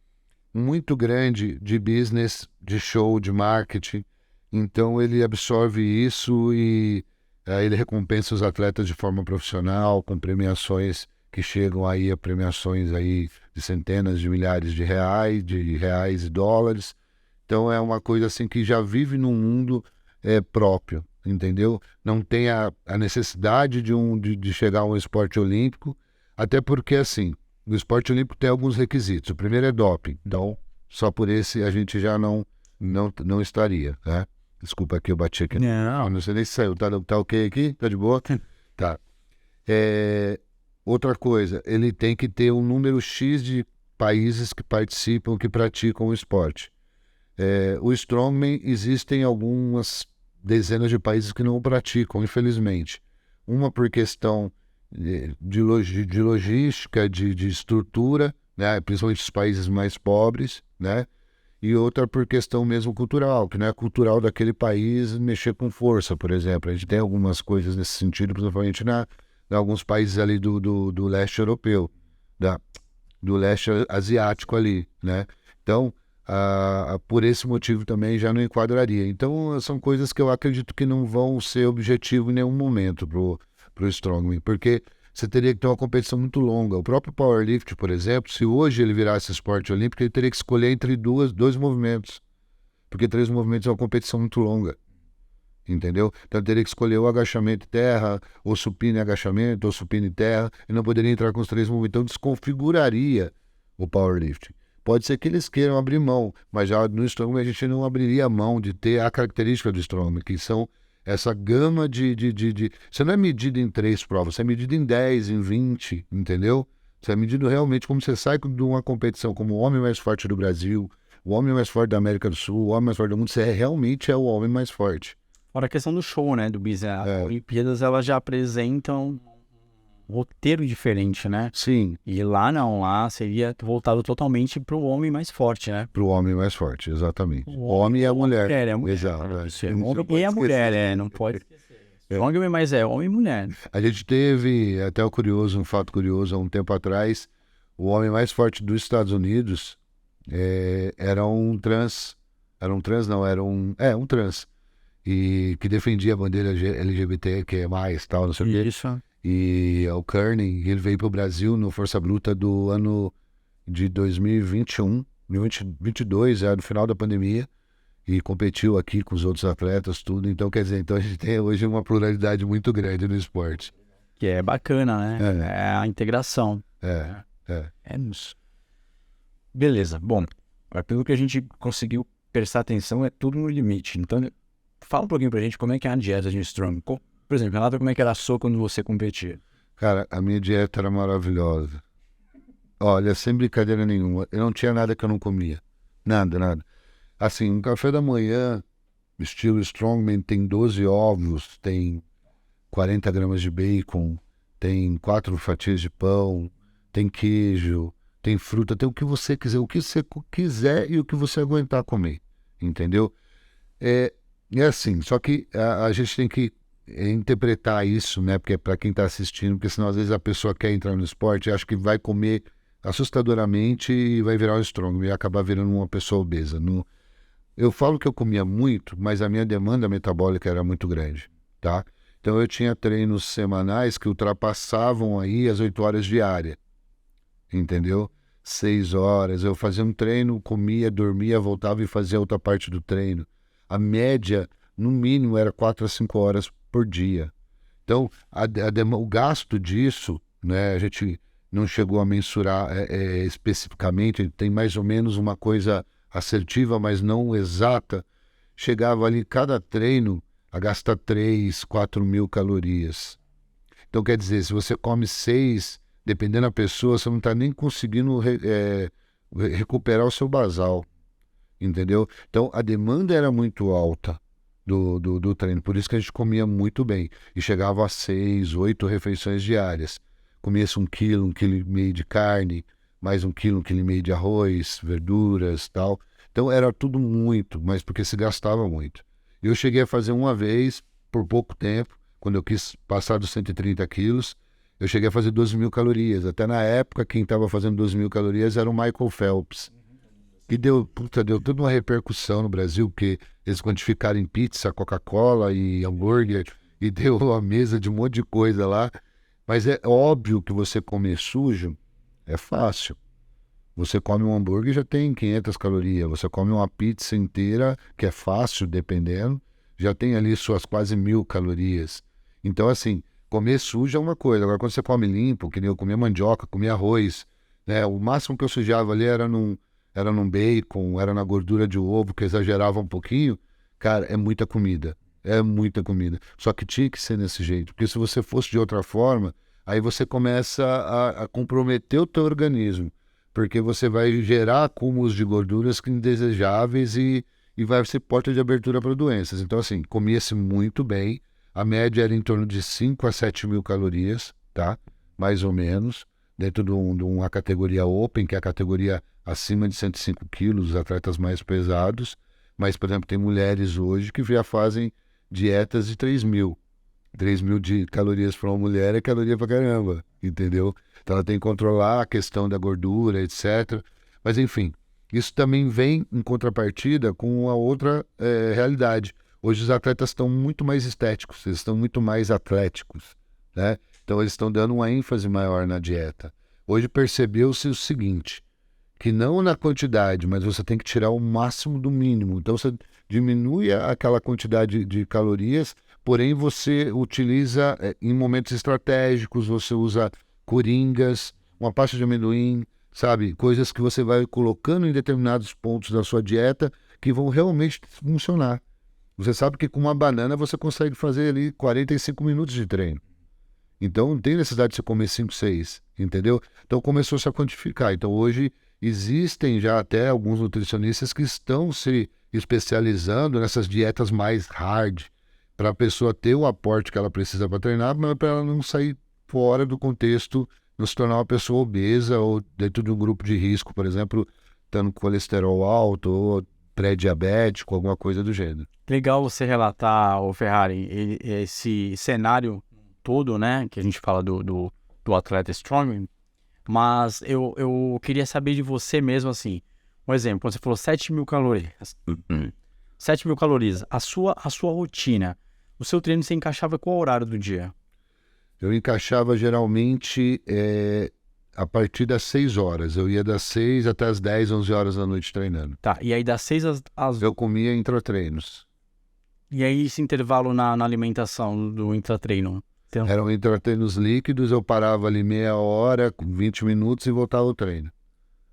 muito grande de business, de show, de marketing. Então ele absorve isso e ele recompensa os atletas de forma profissional, com premiações que chegam aí a premiações aí de centenas de milhares de reais e dólares. Então é uma coisa assim que já vive num mundo próprio, entendeu? Não tem a necessidade de chegar a um esporte olímpico, até porque assim, o esporte olímpico tem alguns requisitos. O primeiro é doping, então só por esse a gente já não estaria, né? Desculpa aqui, eu bati aqui. Não sei nem se saiu. Tá ok aqui? Tá de boa? Tá. Outra coisa, ele tem que ter um número X de países que participam, que praticam o esporte. O Strongman, existem algumas dezenas de países que não o praticam, infelizmente. Uma por questão de logística, de estrutura, né? Principalmente os países mais pobres, né? E outra por questão mesmo cultural, que não é cultural daquele país mexer com força, por exemplo. A gente tem algumas coisas nesse sentido, principalmente em alguns países ali do leste europeu, do leste asiático ali, né? Então, por esse motivo também já não enquadraria. Então, são coisas que eu acredito que não vão ser objetivo em nenhum momento pro Strongman, porque você teria que ter uma competição muito longa. O próprio powerlift, por exemplo, se hoje ele virasse esporte olímpico, ele teria que escolher entre dois movimentos, porque 3 movimentos é uma competição muito longa, entendeu? Então ele teria que escolher ou agachamento e terra, ou supino e agachamento, ou supino e terra, e não poderia entrar com os 3 movimentos. Então desconfiguraria o powerlifting. Pode ser que eles queiram abrir mão, mas já no Strongman a gente não abriria mão de ter a característica do Strongman, que são essa gama Você não é medido em 3 provas, você é medido em 10, em 20, entendeu? Você é medido realmente como você sai de uma competição como o homem mais forte do Brasil, o homem mais forte da América do Sul, o homem mais forte do mundo, você realmente é o homem mais forte. Fora a questão do show, né, do business. As Olimpíadas, elas já apresentam um roteiro diferente, né? Sim. E lá não, lá seria voltado totalmente pro homem mais forte, né? Pro homem mais forte, exatamente. O homem e a mulher. É a mulher. Exato. O homem e a mulher, não pode esquecer. Strongman, mas é homem e mulher. A gente teve, até um fato curioso, há um tempo atrás, o homem mais forte dos Estados Unidos era um trans. Um trans. E que defendia a bandeira LGBT, que é mais, tal, não sei o quê. Isso. E o Kearney, ele veio para o Brasil no Força Bruta do ano de 2021, 2022, no final da pandemia, e competiu aqui com os outros atletas, tudo. Então, quer dizer, a gente tem hoje uma pluralidade muito grande no esporte. Que é bacana, né? É a integração. É isso. Beleza, bom, pelo que a gente conseguiu prestar atenção, é tudo no limite. Então, fala um pouquinho pra gente como é que é a dieta de Strong. Por exemplo, relata como é que era a sua quando você competia. Cara, a minha dieta era maravilhosa. Olha, sem brincadeira nenhuma. Eu não tinha nada que eu não comia. Nada. Assim, um café da manhã, estilo Strongman, tem 12 ovos, tem 40 gramas de bacon, tem 4 fatias de pão, tem queijo, tem fruta, tem o que você quiser. O que você quiser e o que você aguentar comer. Entendeu? É assim, só que a gente tem que interpretar isso, né? Porque é para quem está assistindo, porque senão às vezes a pessoa quer entrar no esporte e acha que vai comer assustadoramente e vai virar um strong e acabar virando uma pessoa obesa. Eu falo que eu comia muito, mas a minha demanda metabólica era muito grande, tá? Então eu tinha treinos semanais que ultrapassavam aí as 8 horas diárias, entendeu? 6 horas, eu fazia um treino, comia, dormia, voltava e fazia outra parte do treino. A média, no mínimo, era 4 a 5 horas por dia. Então, o gasto disso, né, a gente não chegou a mensurar especificamente, tem mais ou menos uma coisa assertiva, mas não exata. Chegava ali, cada treino, a gastar 3, 4 mil calorias. Então, quer dizer, se você come 6 dependendo da pessoa, você não está nem conseguindo recuperar o seu basal, entendeu? Então, a demanda era muito alta do treino, por isso que a gente comia muito bem, e chegava a 6, 8 refeições diárias. Comia-se 1 quilo, 1,5 quilo de carne, mais 1 quilo, 1,5 quilo de arroz, verduras, tal. Então, era tudo muito, mas porque se gastava muito. Eu cheguei a fazer uma vez, por pouco tempo, quando eu quis passar dos 130 quilos, eu cheguei a fazer 12.000 calorias. Até na época, quem estava fazendo 12.000 calorias era o Michael Phelps. E deu toda uma repercussão no Brasil, porque eles quantificaram em pizza, Coca-Cola e hambúrguer, e deu uma mesa de um monte de coisa lá. Mas é óbvio que você comer sujo é fácil. Você come um hambúrguer já tem 500 calorias. Você come uma pizza inteira, que é fácil, dependendo, já tem ali suas quase 1.000 calorias. Então, assim, comer sujo é uma coisa. Agora, quando você come limpo, que nem eu comia mandioca, comia arroz, né? O máximo que eu sujava ali era num bacon, era na gordura de ovo, que exagerava um pouquinho. Cara, é muita comida. É muita comida. Só que tinha que ser desse jeito. Porque se você fosse de outra forma, aí você começa a comprometer o teu organismo. Porque você vai gerar acúmulos de gorduras indesejáveis e vai ser porta de abertura para doenças. Então, assim, comia-se muito bem. A média era em torno de 5 a 7.000 calorias, tá? Mais ou menos. Dentro de uma categoria Open, que é a categoria acima de 105 quilos, os atletas mais pesados. Mas, por exemplo, tem mulheres hoje que já fazem dietas de 3.000. 3.000 de calorias para uma mulher é caloria pra caramba, entendeu? Então ela tem que controlar a questão da gordura, etc. Mas, enfim, isso também vem em contrapartida com a outra realidade. Hoje os atletas estão muito mais estéticos, eles estão muito mais atléticos, né? Então eles estão dando uma ênfase maior na dieta. Hoje percebeu-se o seguinte, que não na quantidade, mas você tem que tirar o máximo do mínimo. Então você diminui aquela quantidade de calorias, porém você utiliza em momentos estratégicos, você usa coringas, uma pasta de amendoim, sabe? Coisas que você vai colocando em determinados pontos da sua dieta que vão realmente funcionar. Você sabe que com uma banana você consegue fazer ali 45 minutos de treino. Então não tem necessidade de você comer 5, 6, entendeu? Então começou-se a quantificar. Então hoje existem já até alguns nutricionistas que estão se especializando nessas dietas mais hard, para a pessoa ter o aporte que ela precisa para treinar, mas para ela não sair fora do contexto, não se tornar uma pessoa obesa ou dentro de um grupo de risco, por exemplo, tendo colesterol alto ou pré-diabético, alguma coisa do gênero. Legal você relatar, o Ferrari, esse cenário todo, né, que a gente fala do atleta strongman, mas eu queria saber de você mesmo, assim, um exemplo, quando você falou 7.000 calorias, 7.000 calorias, a sua rotina, o seu treino você encaixava qual horário do dia? Eu encaixava geralmente a partir das 6 horas. Eu ia das 6 até as 10, 11 horas da noite treinando. Tá, e aí das 6 às... Eu comia intratreinos. E aí esse intervalo na alimentação do intratreino? Eram intratreinos líquidos, eu parava ali meia hora, 20 minutos e voltava ao treino.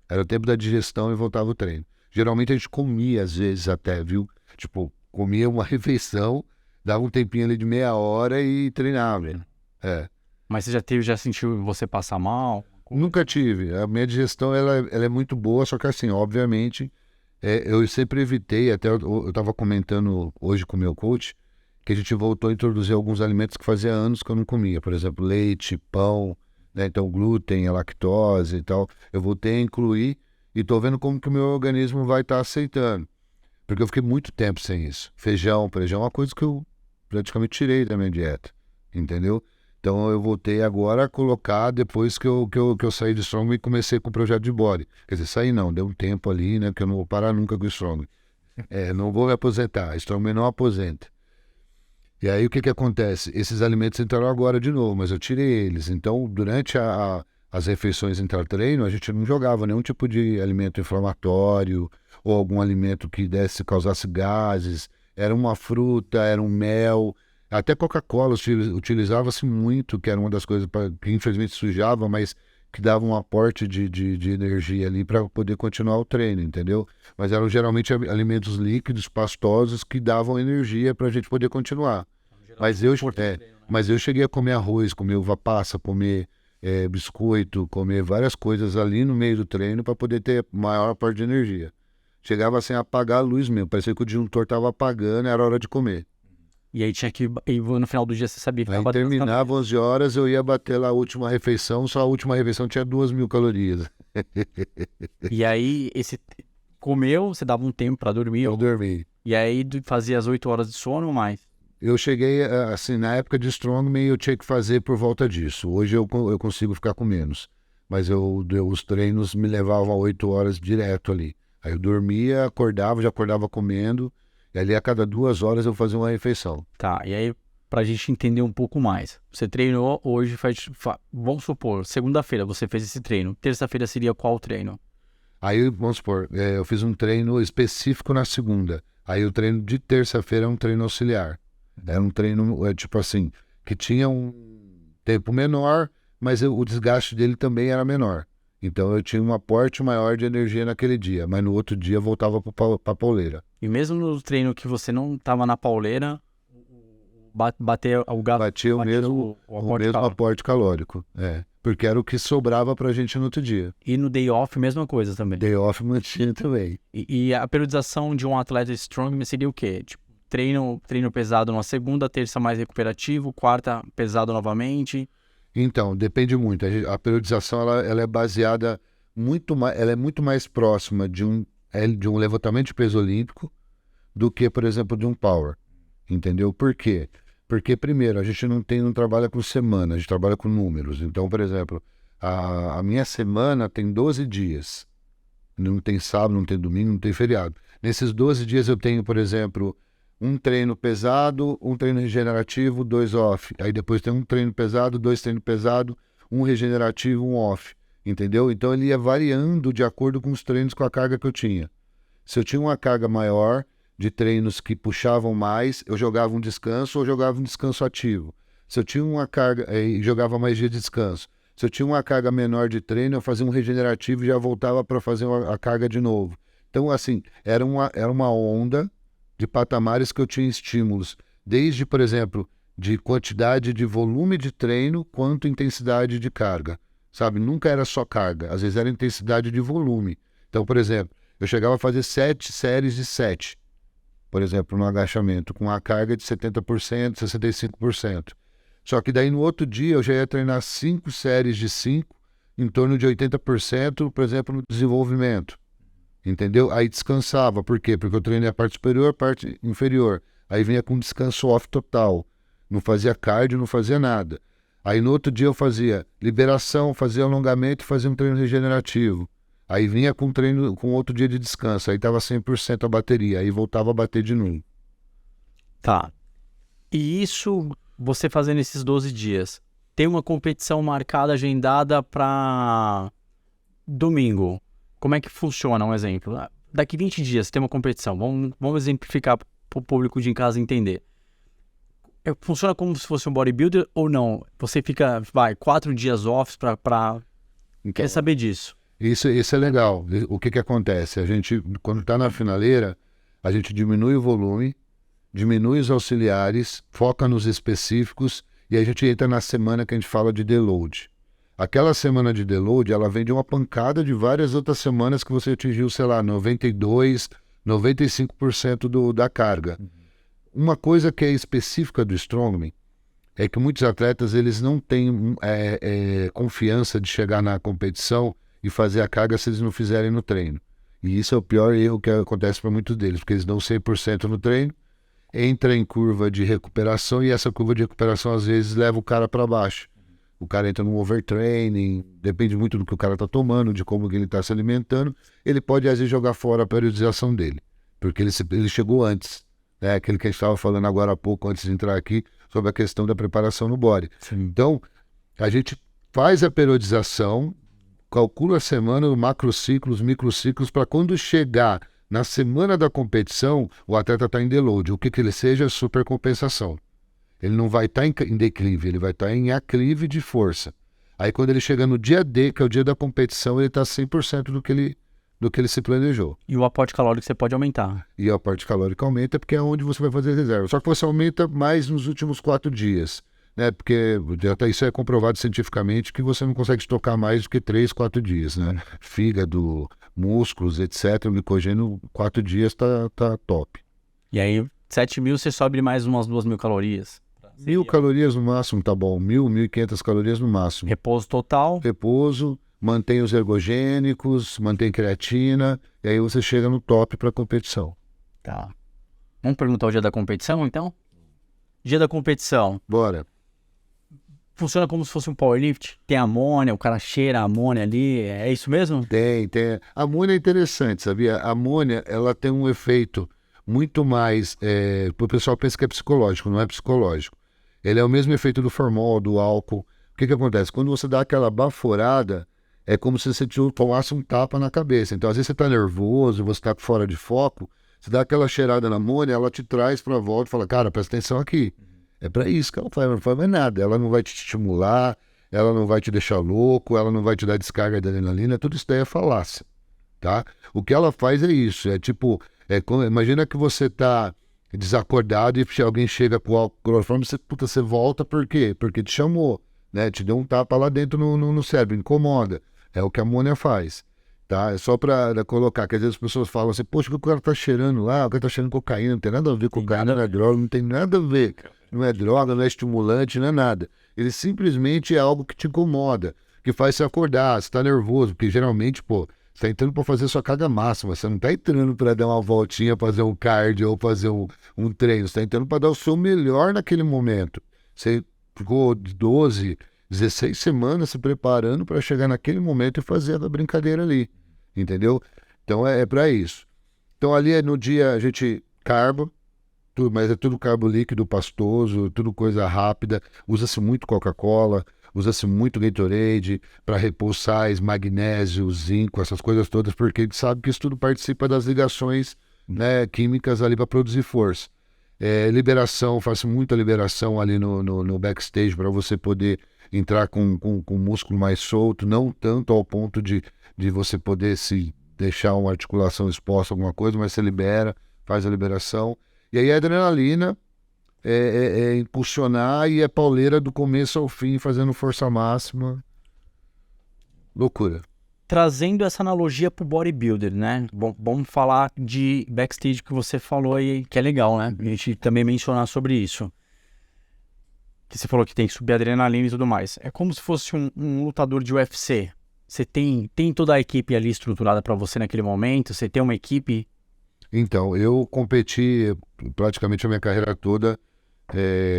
Era o tempo da digestão e voltava ao treino. Geralmente a gente comia às vezes até, viu? Tipo, comia uma refeição, dava um tempinho ali de meia hora e treinava. Mas você já sentiu você passar mal? Nunca tive. A minha digestão ela é muito boa, só que assim, obviamente, eu sempre evitei, até eu estava comentando hoje com o meu coach, que a gente voltou a introduzir alguns alimentos que fazia anos que eu não comia. Por exemplo, leite, pão, né? Então glúten, a lactose e tal. Eu voltei a incluir e estou vendo como que o meu organismo vai estar aceitando. Porque eu fiquei muito tempo sem isso. Feijão é uma coisa que eu praticamente tirei da minha dieta, entendeu? Então eu voltei agora a colocar depois que eu saí do Strongman e comecei com o projeto de body. Quer dizer, saí não, deu um tempo ali, né? Porque eu não vou parar nunca com o Strongman. Não vou me aposentar, Strongman não aposenta. E aí o que acontece? Esses alimentos entraram agora de novo, mas eu tirei eles. Então durante as refeições intra-treino, a gente não jogava nenhum tipo de alimento inflamatório ou algum alimento que causasse gases. Era uma fruta, era um mel. Até Coca-Cola utilizava-se muito, que era uma das coisas que infelizmente sujava, mas que dava um aporte de energia ali para poder continuar o treino, entendeu? Mas eram geralmente alimentos líquidos, pastosos, que davam energia para a gente poder continuar. Mas eu cheguei a comer arroz, comer uva passa, comer biscoito, comer várias coisas ali no meio do treino para poder ter maior parte de energia. Chegava sem apagar a luz mesmo, parecia que o disjuntor estava apagando, era hora de comer. E aí tinha que. E no final do dia você sabia que Aí tava batendo as terminava 11 horas, eu ia bater lá a última refeição, só a última refeição tinha 2.000 calorias. E aí, comeu, você dava um tempo pra dormir. Eu dormi. E aí fazia as 8 horas de sono ou mais? Eu cheguei, assim, na época de Strongman eu tinha que fazer por volta disso. Hoje eu consigo ficar com menos. Mas os treinos me levavam a 8 horas direto ali. Aí eu dormia, acordava, já acordava comendo. E ali a cada 2 horas eu fazia uma refeição. Tá, e aí pra gente entender um pouco mais. Você treinou hoje, vamos supor, segunda-feira você fez esse treino. Terça-feira seria qual treino? Aí, vamos supor, eu fiz um treino específico na segunda. Aí o treino de terça-feira é um treino auxiliar. Era um treino, tipo assim, que tinha um tempo menor, mas o desgaste dele também era menor. Então eu tinha um aporte maior de energia naquele dia, mas no outro dia eu voltava para a pauleira. E mesmo no treino que você não tava na pauleira, bater o gasto... Batia o mesmo aporte calórico. Porque era o que sobrava pra gente no outro dia. E no day off, mesma coisa também. Day off mantinha também. E a periodização de um atleta strongman seria o quê? Tipo, treino pesado numa segunda, terça mais recuperativo, quarta pesado novamente. Então, depende muito. A periodização ela é baseada ela é muito mais próxima de um levantamento de peso olímpico do que, por exemplo, de um power. Entendeu? Por quê? Porque, primeiro, a gente não trabalha com semana, a gente trabalha com números. Então, por exemplo, a minha semana tem 12 dias. Não tem sábado, não tem domingo, não tem feriado. Nesses 12 dias eu tenho, por exemplo, um treino pesado, um treino regenerativo, 2 off. Aí depois tem um treino pesado, 2 treinos pesados, um regenerativo, um off. Entendeu? Então ele ia variando de acordo com os treinos, com a carga que eu tinha. Se eu tinha uma carga maior de treinos que puxavam mais, eu jogava um descanso ou jogava um descanso ativo. Se eu tinha uma carga, jogava mais dia de descanso. Se eu tinha uma carga menor de treino, eu fazia um regenerativo e já voltava para fazer a carga de novo. Então, assim, era uma onda de patamares que eu tinha estímulos, desde, por exemplo, de quantidade de volume de treino quanto intensidade de carga, sabe? Nunca era só carga, às vezes era intensidade de volume. Então, por exemplo, eu chegava a fazer 7 séries de 7, por exemplo, no agachamento, com a carga de 70%, 65%. Só que daí no outro dia eu já ia treinar 5 séries de 5, em torno de 80%, por exemplo, no desenvolvimento. Entendeu? Aí descansava. Por quê? Porque eu treinei a parte superior, a parte inferior. Aí vinha com descanso off total. Não fazia cardio, não fazia nada. Aí no outro dia eu fazia liberação, fazia alongamento e fazia um treino regenerativo. Aí vinha com outro dia de descanso. Aí tava 100% a bateria. Aí voltava a bater de novo. Tá. E isso, você fazendo esses 12 dias, tem uma competição marcada, agendada para domingo. Como é que funciona, um exemplo? Daqui 20 dias tem uma competição. Vamos exemplificar para o público de em casa entender. Funciona como se fosse um bodybuilder ou não? Você fica, 4 dias off para... Quer saber disso? Isso é legal. O que acontece? A gente, quando está na finaleira, a gente diminui o volume, diminui os auxiliares, foca nos específicos e a gente entra na semana que a gente fala de deload. Aquela semana de deload, ela vem de uma pancada de várias outras semanas que você atingiu, sei lá, 92%, 95% da carga. Uma coisa que é específica do Strongman é que muitos atletas eles não têm confiança de chegar na competição e fazer a carga se eles não fizerem no treino. E isso é o pior erro que acontece para muitos deles, porque eles dão 100% no treino, entra em curva de recuperação e essa curva de recuperação às vezes leva o cara para baixo. O cara entra num overtraining, depende muito do que o cara está tomando, de como ele está se alimentando. Ele pode, às vezes, jogar fora a periodização dele, porque ele chegou antes. Né? Aquele que a gente estava falando agora há pouco, antes de entrar aqui, sobre a questão da preparação no body. Sim. Então, a gente faz a periodização, calcula a semana, o macrociclos, microciclos, para quando chegar na semana da competição, o atleta está em deload. O que ele seja é supercompensação. Ele não vai estar em declive, ele vai estar em aclive de força. Aí quando ele chega no dia D, que é o dia da competição, ele está 100% do que ele se planejou. E o aporte calórico você pode aumentar. E o aporte calórico aumenta porque é onde você vai fazer reserva. Só que você aumenta mais nos últimos 4 dias. né? Porque até isso é comprovado cientificamente que você não consegue estocar mais do que 3, 4 dias, né? Fígado, músculos, etc. O glicogênio, 4 dias tá top. E aí, 7.000 você sobe mais umas 2.000 calorias. 1.000 calorias no máximo, tá bom. 1.500 calorias no máximo. Repouso total. Repouso, mantém os ergogênicos, mantém creatina, e aí você chega no top para competição. Tá. Vamos perguntar o dia da competição, então? Dia da competição. Bora. Funciona como se fosse um powerlift? Tem amônia, o cara cheira a amônia ali, é isso mesmo? Tem. A amônia é interessante, sabia? A amônia, ela tem um efeito muito mais... o pessoal pensa que é psicológico, não é psicológico. Ele é o mesmo efeito do formol, do álcool. O que acontece? Quando você dá aquela baforada, é como se você tomasse um tapa na cabeça. Então, às vezes você está nervoso, você está fora de foco, você dá aquela cheirada na amônia, ela te traz para volta e fala, cara, presta atenção aqui. É para isso que ela faz, não faz mais nada. Ela não vai te estimular, ela não vai te deixar louco, ela não vai te dar descarga de adrenalina, tudo isso daí é falácia, tá? O que ela faz é isso, é tipo, imagina que você tá desacordado e alguém chega com o clorofórmio, você volta por quê? Porque te chamou, né? Te deu um tapa lá dentro no cérebro, incomoda. É o que a amônia faz, tá? É só para colocar, que às vezes as pessoas falam assim, poxa, o cara tá cheirando lá, o cara tá cheirando cocaína, não tem nada a ver com cocaína, não é droga, não tem nada a ver. Não é droga, não é estimulante, não é nada. Ele simplesmente é algo que te incomoda, que faz você acordar, você tá nervoso, porque geralmente, pô, você tá entrando para fazer sua carga máxima, você não tá entrando para dar uma voltinha, fazer um cardio ou fazer um treino, você tá entrando para dar o seu melhor naquele momento. Você ficou 12, 16 semanas se preparando para chegar naquele momento e fazer a brincadeira ali, entendeu? Então é para isso. Então ali no dia a gente carbo, mas é tudo carbo líquido, pastoso, tudo coisa rápida. Usa-se muito Coca-Cola, usa-se muito Gatorade para repor sais, magnésio, zinco, essas coisas todas, porque a gente sabe que isso tudo participa das ligações, né, químicas ali para produzir força. Liberação, faço muita liberação ali no backstage para você poder entrar com o músculo mais solto, não tanto ao ponto de você poder se deixar uma articulação exposta, alguma coisa, mas você libera, faz a liberação. E aí a adrenalina é impulsionar e é pauleira do começo ao fim, fazendo força máxima. Loucura. Trazendo essa analogia pro bodybuilder, né? Vamos falar de backstage que você falou aí, que é legal, né? A gente também mencionar sobre isso. Que você falou que tem que subir adrenalina e tudo mais. É como se fosse um lutador de UFC. Você tem toda a equipe ali estruturada para você naquele momento? Você tem uma equipe... Então, eu competi praticamente a minha carreira toda,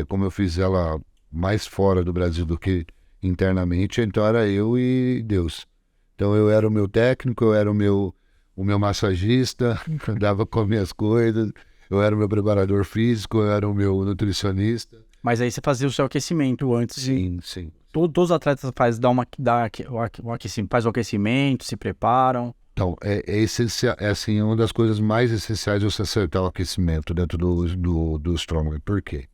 como eu fiz ela mais fora do Brasil do que internamente, então era eu e Deus. Então eu era o meu técnico, eu era o meu massagista, dava com as minhas coisas, eu era o meu preparador físico, eu era o meu nutricionista. Mas aí você fazia o seu aquecimento antes. Sim. Todos os atletas faz o aquecimento, se preparam. Então, é essencial, assim, uma das coisas mais essenciais é você acertar o aquecimento dentro do Strongman. Por quê?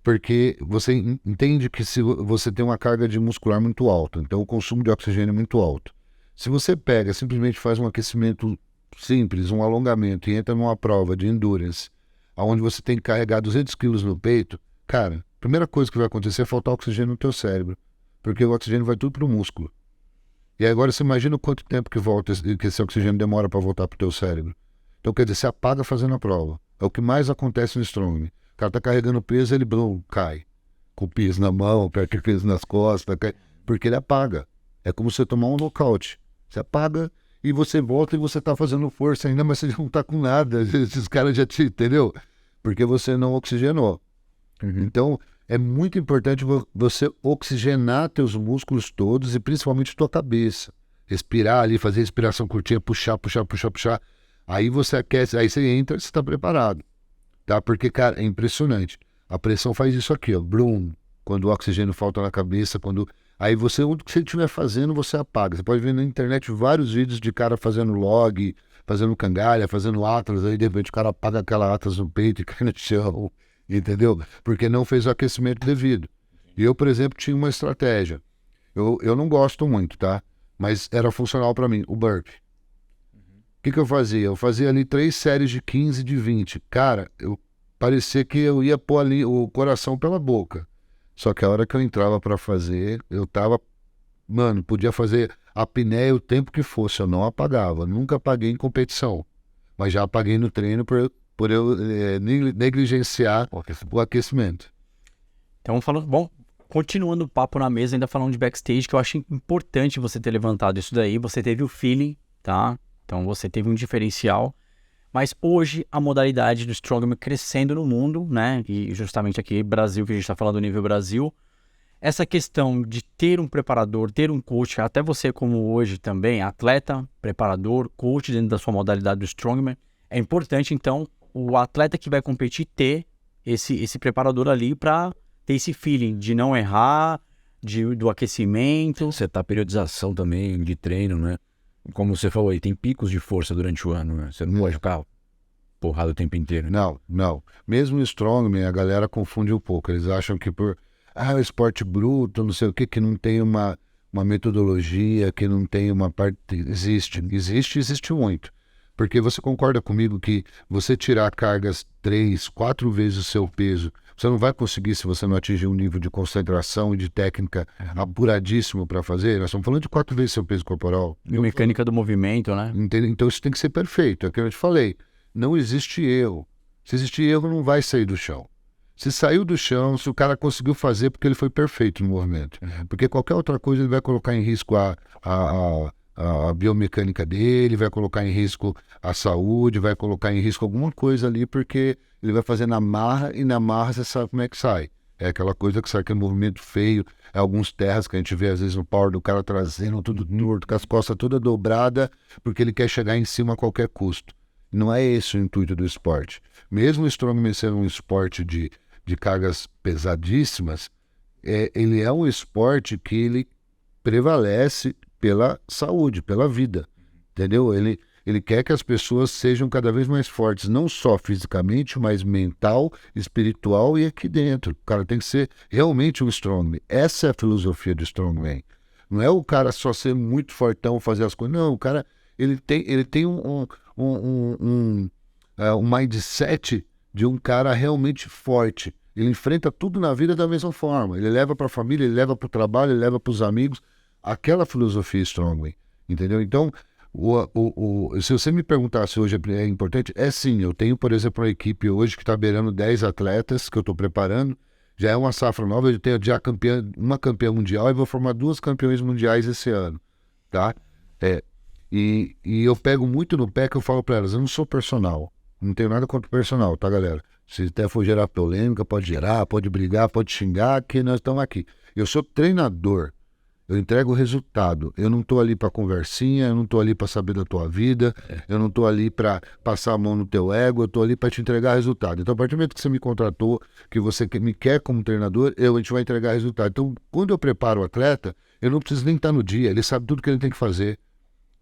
Porque você entende que se você tem uma carga de muscular muito alta, então o consumo de oxigênio é muito alto. Se você pega, simplesmente faz um aquecimento simples, um alongamento e entra numa prova de endurance, onde você tem que carregar 200 quilos no peito, cara, a primeira coisa que vai acontecer é faltar oxigênio no teu cérebro, porque o oxigênio vai tudo pro músculo. E agora você imagina quanto tempo que esse oxigênio demora para voltar para o teu cérebro. Então, quer dizer, você apaga fazendo a prova. É o que mais acontece no Strongman. O cara tá carregando peso, ele cai. Com o peso na mão, com o peso nas costas, porque ele apaga. É como você tomar um nocaute. Você apaga e você volta e você tá fazendo força ainda, mas você não tá com nada. Esses caras já te... Entendeu? Porque você não oxigenou. Então... é muito importante você oxigenar teus músculos todos e principalmente tua cabeça. Respirar ali, fazer respiração curtinha, puxar. Aí você aquece, aí você entra e você está preparado. Tá? Porque, cara, é impressionante. A pressão faz isso aqui, ó. Brum, quando o oxigênio falta na cabeça, aí você, o que você estiver fazendo, você apaga. Você pode ver na internet vários vídeos de cara fazendo log, fazendo cangalha, fazendo atlas, aí de repente o cara apaga aquela atlas no peito e cai no chão. Entendeu? Porque não fez o aquecimento devido. E eu, por exemplo, tinha uma estratégia. Eu não gosto muito, tá? Mas era funcional para mim, o burpee. O que eu fazia? Eu fazia ali 3 séries de 15, de 20. Cara, parecia que eu ia pôr ali o coração pela boca. Só que a hora que eu entrava para fazer, eu tava, mano, podia fazer a apneia o tempo que fosse, eu não apagava. Nunca apaguei em competição, mas já apaguei no treino por eu negligenciar o aquecimento. Então, falando, bom, continuando o papo na mesa, ainda falando de backstage, que eu acho importante você ter levantado isso daí. Você teve o feeling, tá? Então, você teve um diferencial. Mas hoje, a modalidade do Strongman crescendo no mundo, né? E justamente aqui, Brasil, que a gente está falando do nível Brasil. Essa questão de ter um preparador, ter um coach, até você como hoje também, atleta, preparador, coach dentro da sua modalidade do Strongman, é importante, então, o atleta que vai competir ter esse preparador ali para ter esse feeling de não errar, do aquecimento. Setar periodização também de treino, né? Como você falou aí, tem picos de força durante o ano, né? Você não pode ficar porrada o tempo inteiro. Né? Não. Mesmo o Strongman, a galera confunde um pouco. Eles acham que o esporte bruto, não sei o que não tem uma metodologia, que não tem uma parte... Existe muito. Porque você concorda comigo que você tirar cargas 3, 4 vezes o seu peso, você não vai conseguir se você não atingir um nível de concentração e de técnica apuradíssimo para fazer. Nós estamos falando de 4 vezes seu peso corporal. E mecânica do movimento, né? Então isso tem que ser perfeito. É o que eu te falei. Não existe erro. Se existir erro, não vai sair do chão. Se saiu do chão, se o cara conseguiu fazer, porque ele foi perfeito no movimento. Porque qualquer outra coisa ele vai colocar em risco a biomecânica dele, vai colocar em risco a saúde, vai colocar em risco alguma coisa ali, porque ele vai fazer na marra, e na marra você sabe como é que sai. É aquela coisa que sai aquele movimento feio, é alguns terras que a gente vê às vezes no power do cara trazendo tudo torto, com as costas toda dobrada, porque ele quer chegar em cima a qualquer custo. Não é esse o intuito do esporte. Mesmo o Strongman sendo um esporte de cargas pesadíssimas, ele é um esporte que ele prevalece pela saúde, pela vida, entendeu? Ele quer que as pessoas sejam cada vez mais fortes, não só fisicamente, mas mental, espiritual e aqui dentro. O cara tem que ser realmente um Strongman. Essa é a filosofia do Strongman. Não é o cara só ser muito fortão, fazer as coisas. Não, o cara ele tem um mindset de um cara realmente forte. Ele enfrenta tudo na vida da mesma forma. Ele leva para a família, ele leva para o trabalho, ele leva para os amigos. Aquela filosofia Strongman, entendeu? Então, se você me perguntar se hoje é importante, sim. Eu tenho, por exemplo, uma equipe hoje que está beirando 10 atletas que eu estou preparando. Já é uma safra nova, eu tenho já uma campeã mundial e vou formar 2 campeões mundiais esse ano, tá? E eu pego muito no pé que eu falo para elas, eu não sou personal, não tenho nada contra o personal, tá, galera? Se até for gerar polêmica, pode gerar, pode brigar, pode xingar, que nós estamos aqui. Eu sou treinador. Eu entrego o resultado. Eu não estou ali para conversinha, eu não estou ali para saber da tua vida, eu não estou ali para passar a mão no teu ego, eu estou ali para te entregar resultado. Então, a partir do momento que você me contratou, que você me quer como treinador, a gente vai entregar resultado. Então, quando eu preparo o atleta, eu não preciso nem estar no dia, ele sabe tudo que ele tem que fazer.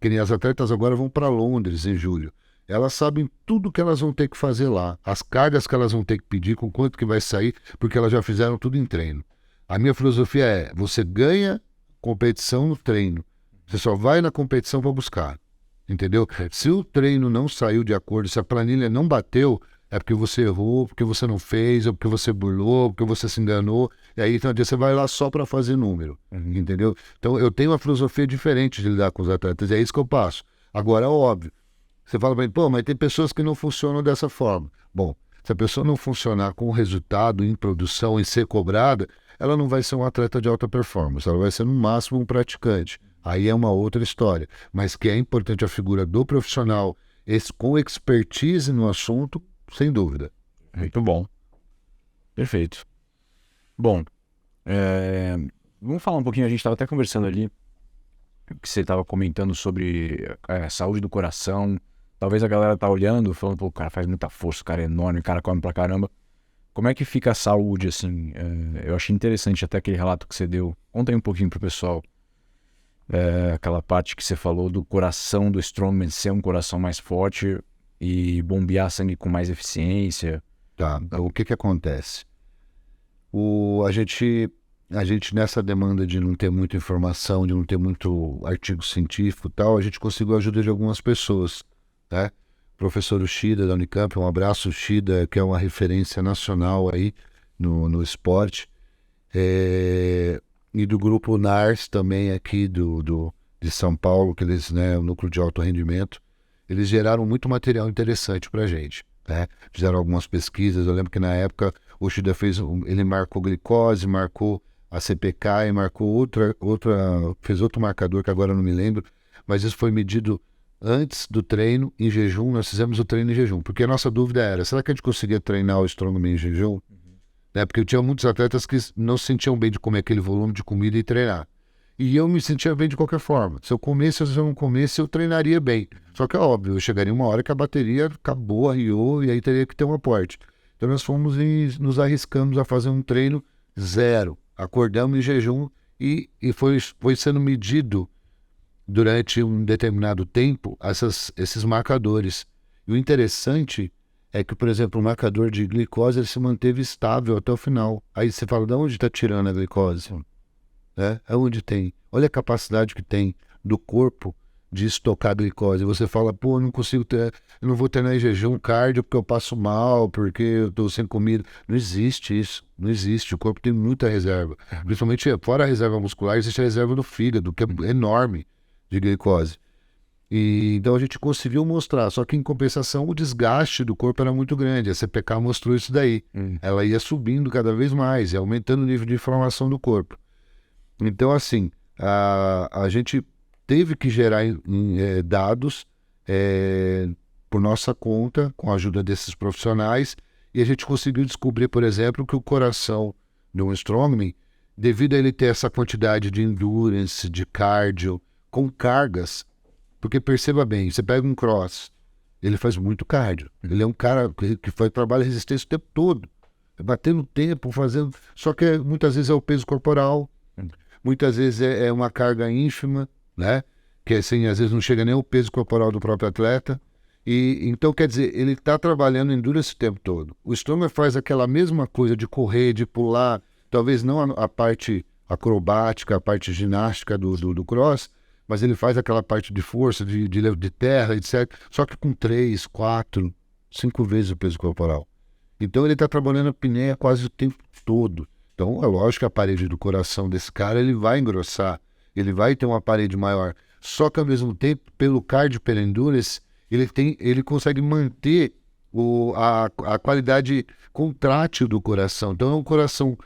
Que nem as atletas agora vão para Londres em julho. Elas sabem tudo que elas vão ter que fazer lá, as cargas que elas vão ter que pedir, com quanto que vai sair, porque elas já fizeram tudo em treino. A minha filosofia é, você ganha competição no treino. Você só vai na competição para buscar, entendeu? Se o treino não saiu de acordo, se a planilha não bateu, é porque você errou, porque você não fez, ou porque você burlou, porque você se enganou, e aí então você vai lá só para fazer número, entendeu? Então eu tenho uma filosofia diferente de lidar com os atletas, é isso que eu passo. Agora, óbvio, você fala para mim, mas tem pessoas que não funcionam dessa forma. Bom, se a pessoa não funcionar com resultado em produção e ser cobrada, ela não vai ser um atleta de alta performance, ela vai ser no máximo um praticante. Aí é uma outra história. Mas que é importante a figura do profissional com expertise no assunto, sem dúvida. Muito bom. Perfeito. Bom, vamos falar um pouquinho, a gente estava até conversando ali, que você estava comentando sobre a saúde do coração. Talvez a galera tá olhando, falando, pô, o cara faz muita força, o cara é enorme, o cara come pra caramba. Como é que fica a saúde, assim? Eu achei interessante até aquele relato que você deu. Conta aí um pouquinho pro pessoal. Aquela parte que você falou do coração do Strongman ser um coração mais forte e bombear sangue com mais eficiência. Tá, o que acontece? A gente nessa demanda de não ter muita informação, de não ter muito artigo científico e tal, a gente conseguiu a ajuda de algumas pessoas, né? Professor Ushida da Unicamp, um abraço Ushida, que é uma referência nacional aí no esporte. E do grupo NARS também aqui de São Paulo, que eles, né, o núcleo de alto rendimento, eles geraram muito material interessante para a gente, né? Fizeram algumas pesquisas, eu lembro que na época o Shida ele marcou glicose, marcou a CPK e marcou fez outro marcador que agora eu não me lembro, mas isso foi medido antes do treino, em jejum. Nós fizemos o treino em jejum, porque a nossa dúvida era, será que a gente conseguia treinar o Strongman em jejum? Né? Porque eu tinha muitos atletas que não se sentiam bem de comer aquele volume de comida e treinar. E eu me sentia bem de qualquer forma. Se eu comesse ou se eu não comesse, eu treinaria bem. Só que é óbvio, eu chegaria uma hora que a bateria acabou, arriou, e aí teria que ter um aporte. Então nós fomos e nos arriscamos a fazer um treino zero. Acordamos em jejum e foi sendo medido durante um determinado tempo esses marcadores. E o interessante é que, por exemplo, o marcador de glicose ele se manteve estável até o final. Aí você fala, de onde está tirando a glicose? Aonde tem? Olha a capacidade que tem do corpo de estocar glicose. Você fala, pô, eu não consigo eu não vou treinar em jejum cardio porque eu passo mal, porque eu estou sem comida. Não existe isso, não existe. O corpo tem muita reserva. Principalmente fora a reserva muscular, existe a reserva do fígado, que é enorme de glicose. E então a gente conseguiu mostrar, só que em compensação o desgaste do corpo era muito grande. A CPK mostrou isso daí. Ela ia subindo cada vez mais, ia aumentando o nível de inflamação do corpo. Então, assim, a gente teve que gerar dados por nossa conta, com a ajuda desses profissionais, e a gente conseguiu descobrir, por exemplo, que o coração de um Strongman, devido a ele ter essa quantidade de endurance, de cardio, com cargas, porque perceba bem, você pega um cross, ele faz muito cardio, ele é um cara que faz trabalho de resistência o tempo todo, batendo tempo, fazendo, só que muitas vezes é o peso corporal, muitas vezes é uma carga ínfima, né? Que assim, às vezes não chega nem ao peso corporal do próprio atleta. E então, quer dizer, ele está trabalhando endurance o tempo todo. O Strongman faz aquela mesma coisa de correr, de pular, talvez não a parte acrobática, a parte ginástica do cross, mas ele faz aquela parte de força, de terra, etc. Só que com 3, 4, 5 vezes o peso corporal. Então ele está trabalhando a apneia quase o tempo todo. Então, é lógico que a parede do coração desse cara ele vai engrossar, ele vai ter uma parede maior. Só que, ao mesmo tempo, pelo cardio, pela endurance, ele consegue manter a qualidade contrátil do coração. Então, é um coração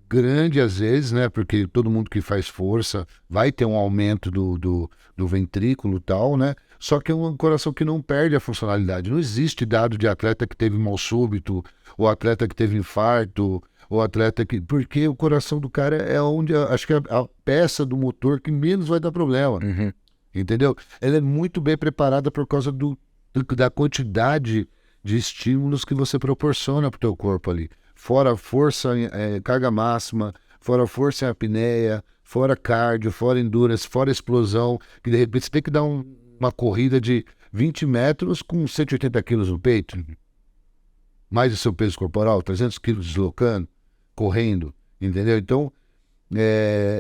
grande, às vezes, né? Porque todo mundo que faz força vai ter um aumento do ventrículo e tal, né? Só que é um coração que não perde a funcionalidade. Não existe dado de atleta que teve mal súbito, ou atleta que teve infarto, o atleta que... Porque o coração do cara é onde, acho que é a peça do motor que menos vai dar problema. Entendeu? Ela é muito bem preparada por causa da quantidade de estímulos que você proporciona para o teu corpo ali. Fora força, carga máxima, fora força em apneia, fora cardio, fora endurance, fora explosão, que de repente você tem que dar uma corrida de 20 metros com 180 quilos no peito. Mais o seu peso corporal, 300 quilos deslocando, correndo, entendeu? Então,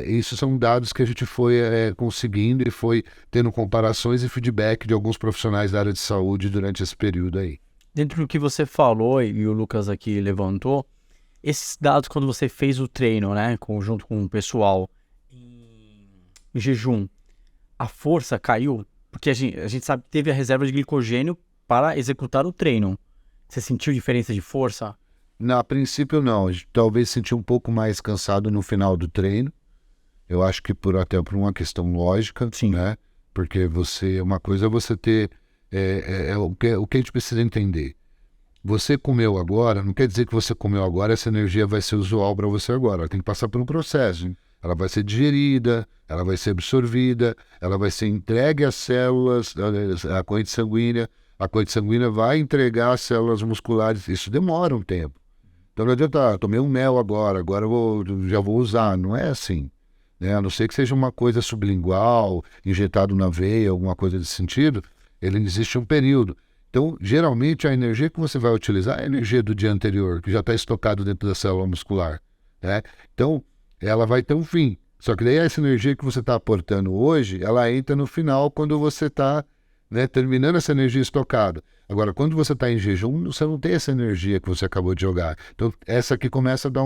isso são dados que a gente foi conseguindo e foi tendo comparações e feedback de alguns profissionais da área de saúde durante esse período aí. Dentro do que você falou e o Lucas aqui levantou, esses dados quando você fez o treino, né, junto com o pessoal em jejum, a força caiu? Porque a gente sabe que teve a reserva de glicogênio para executar o treino. Você sentiu diferença de força? A princípio não, talvez senti um pouco mais cansado no final do treino. Eu acho que até por uma questão lógica, sim, né? Porque uma coisa é você ter o que a gente precisa entender. Você comeu agora, não quer dizer que você comeu agora, essa energia vai ser usual para você agora. Ela tem que passar por um processo. Ela vai ser digerida, ela vai ser absorvida, ela vai ser entregue às células, à corrente sanguínea. A corrente sanguínea vai entregar às células musculares. Isso demora um tempo. Então não adianta, tomei um mel agora já vou usar. Não é assim. Né? A não ser que seja uma coisa sublingual, injetado na veia, alguma coisa desse sentido, ele existe um período. Então, geralmente, a energia que você vai utilizar é a energia do dia anterior, que já está estocado dentro da célula muscular. Né? Então, ela vai ter um fim. Só que daí essa energia que você está aportando hoje, ela entra no final quando você está terminando essa energia estocada. Agora, quando você está em jejum, você não tem essa energia que você acabou de jogar. Então, essa aqui começa a dar